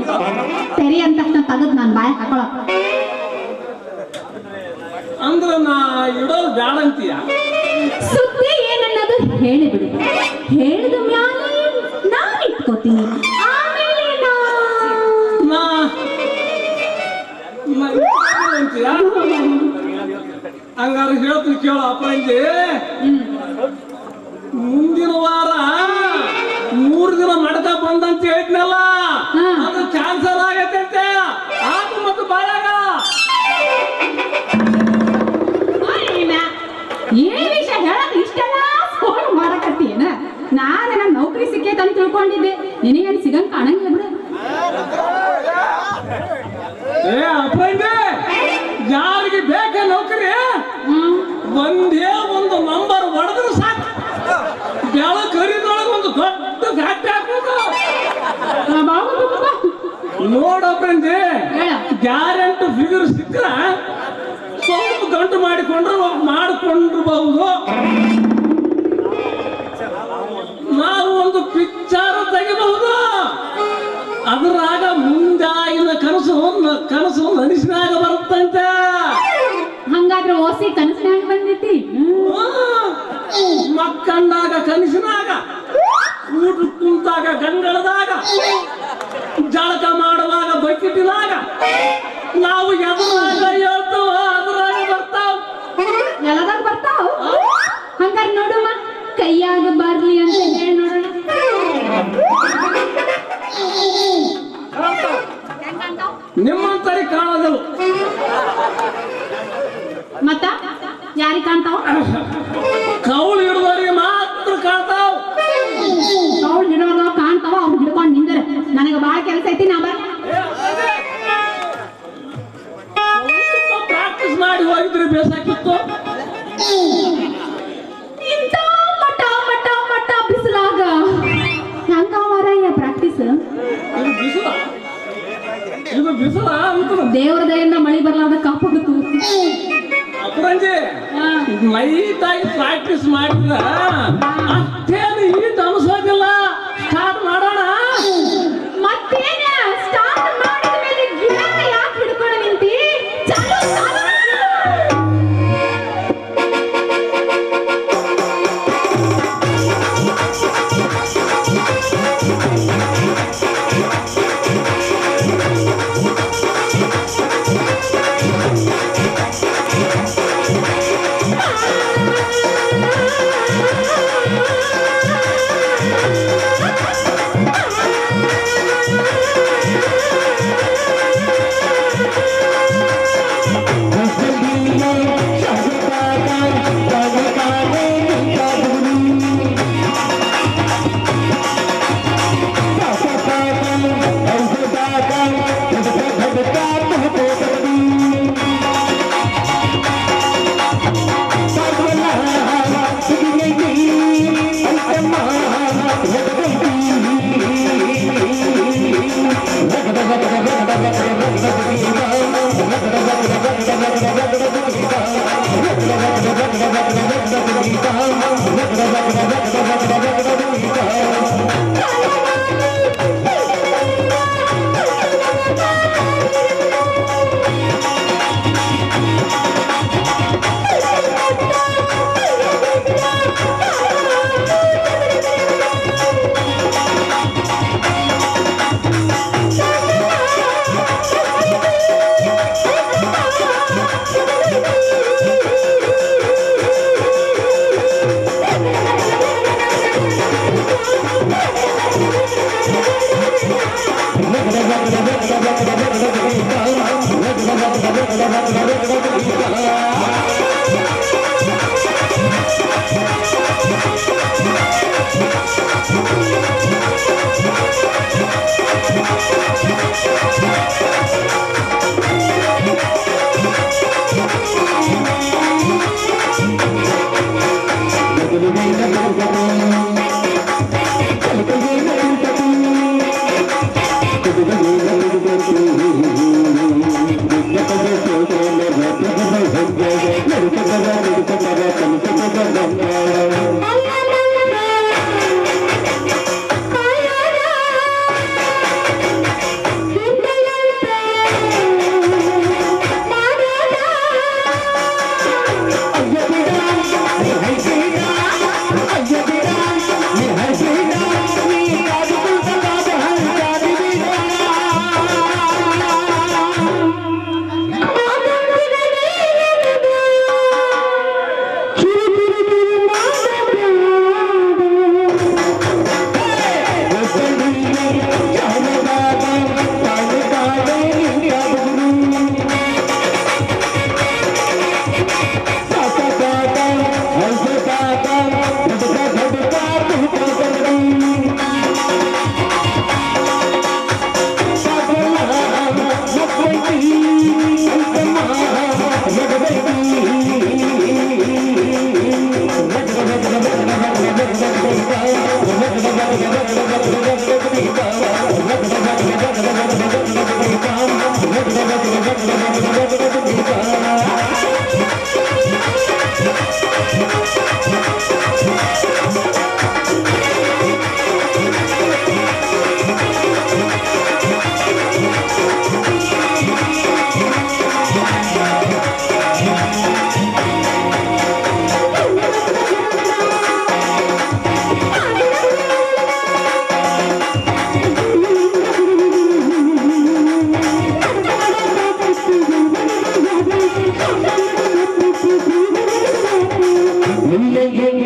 ತೆರಿ ಅಂತ ತಗದ್ ನಾನು ಬಾಯ ಹಾಕೊಳ ಅಂದ್ರ ನಾ ಇಡೋದು ಬ್ಯಾಡ ಅಂತೀಯ? ಸುದ್ದಿ ಏನನ್ನೋದು ಹೇಳಿಬಿಡು. ಹೇಳಿದ ಮ್ಯಾಲೆ ನಾನು ಇಟ್ಕೋತೀನಿ. ಆಮೇಲೆ ಅಂತೀಯ? ಹಂಗಾರೆ ಹೇಳ್ತೀನಿ ಕೇಳ ಅಪ್ಪಂಜಿ. ಮುಂದಿನ ವಾರ 3 ದಿನ ಮಡಕ ಬಂದಂತ ಹೇಳಿದ್ನಲ್ಲ, ಅದು ಕ್ಯಾನ್ಸಲ್ ಆಗೈತೆ. ಆತು ಮತ್ತು ಬಾಳಾಗ ಏನ್ ವಿಷಯ ಹೇಳಕ್ ಇಷ್ಟೆಲ್ಲ ಫೋನ್ ಮಾಡಕತ್ತೀನ? ನಾನು ನನ್ನ ನೌಕರಿ ಸಿಕ್ಕೈತೆ ಅಂತ ತಿಳ್ಕೊಂಡಿದ್ದೆ. ನಿನಗೇನು ಸಿಗಂಗ್ ಕಾಣಂಗಿಲ್ಲ ಬಿಡು. ಏ ಅಪ್ಪಂಜಿ, ಯಾರಿಗೆ ಬೇಕ ನೌಕರಿ ಒಂದೇ ಒಂದು ನಂಬರ್ ಹೊಡೆದ್ರೆ ಸಾಕು. ಬೆಳಕು ಹರಿದೊಳಗೆ ಒಂದು ದೊಡ್ಡ ಫ್ಯಾಕ್ಟ್ರಿ ಹಾಕೋದು. ನೋಡಪ್ಪಂಜಿ, ಗ್ಯಾರಂಟಿ ಫಿಗರ್ ಸಿಕ್ಕರ ಸ್ವಲ್ಪ ಗಂಟು ಮಾಡಿಕೊಂಡಿರಬಹುದು. ನಾವು ಒಂದು ಪಿಕ್ಚರ್ ತೆಗಿಬಹುದು. ಅದರಾಗ ಮುಂಜಾಗಿನ ಕನಸು ನನಸಿನಾಗ ಬರುತ್ತಂತೆ. ಹಂಗಾದ್ರೆ ಓಸಿ ಕನಸಿನಾಗ ಬಂದೈತಿ. ಮಕ್ಕಂಡಾಗ ಕನಸಿನಾಗ, ಊಟ ಕುಂತಾಗ ಗಂಗಳದಾಗ, ಜಳಕ ಮಾಡುವಾಗ ಬಕೆಟಿನಾಗ, ನಾವು ಎದುರಾಗ ಹೇಳ್ತಾವ ಅದ್ರಾಗ ಬರ್ತಾವ. ಎಲ್ಲದಾಗ ಬರ್ತಾವ. ಹಂಗಾರೆ ನೋಡುವ ಕೈಯಾಗ ಬರ್ಲಿ ಅಂತ ಹೇಳಿ ನೋಡೋಣ. ನಿಮ್ಮಂತರಿ ಕಾಣೋದಲ್ಲ. ಮತ್ತ ಯಾರಿಗೆ ಕಾಣ್ತಾವ? ಕೌಳು ಹಿಡಿದವರಿಗೆ ಮಾತ್ರ ಕಾಣ್ತಾವ. ಅವ್ರು ಹಿಡೋರು ಕಾಣ್ತಾವ, ಅವ್ರು ಹಿಡ್ಕೊಂಡು ನಿಂದರ. ನನಗೆ ಬಾಳ ಕೆಲಸ ಐತಿ, ನಾ ಬರ್. ಪ್ರಾಕ್ಟೀಸ್ ಮಾಡಿ ಹೋಗಿದ್ರೆ ಬೇಸಾಕಿತ್ತು. ಇಂಥ ಮಠ ಮಠ ಮಠ ಬಿಸಿಲಾಗ ಹೆಂಗ ಮಾರಾಯ ಪ್ರಾಕ್ಟೀಸ್? ಇದು ಬಿಸಿಲ ಅಂತ ದೇವ್ರ ದಯಿಂದ ಮಳಿ ಬರ್ಲಾರ್ದ ಕಾಪಾಡುತ್ತು. ಅಪರಂಜಿ ಲೈಟ್ ಆಗಿ ಪ್ರಾಕ್ಟೀಸ್ ಮಾಡಿದ್ರ ಅಷ್ಟೇನು ಈಟ್ ಅನಿಸೋದಿಲ್ಲ. ಸ್ಟಾರ್ಟ್ ಮಾಡೋಣ. ಮತ್ತೇನ ಸ್ಟಾರ್ಟ್ ಮಾಡಿದ ಮೇಲೆ ಗಿಡ ಯಾಕೆ ಹಿಡ್ಕೊಂಡು ನಿಂತಿ? ಚಾಲು ಚಾಲು. Yeah.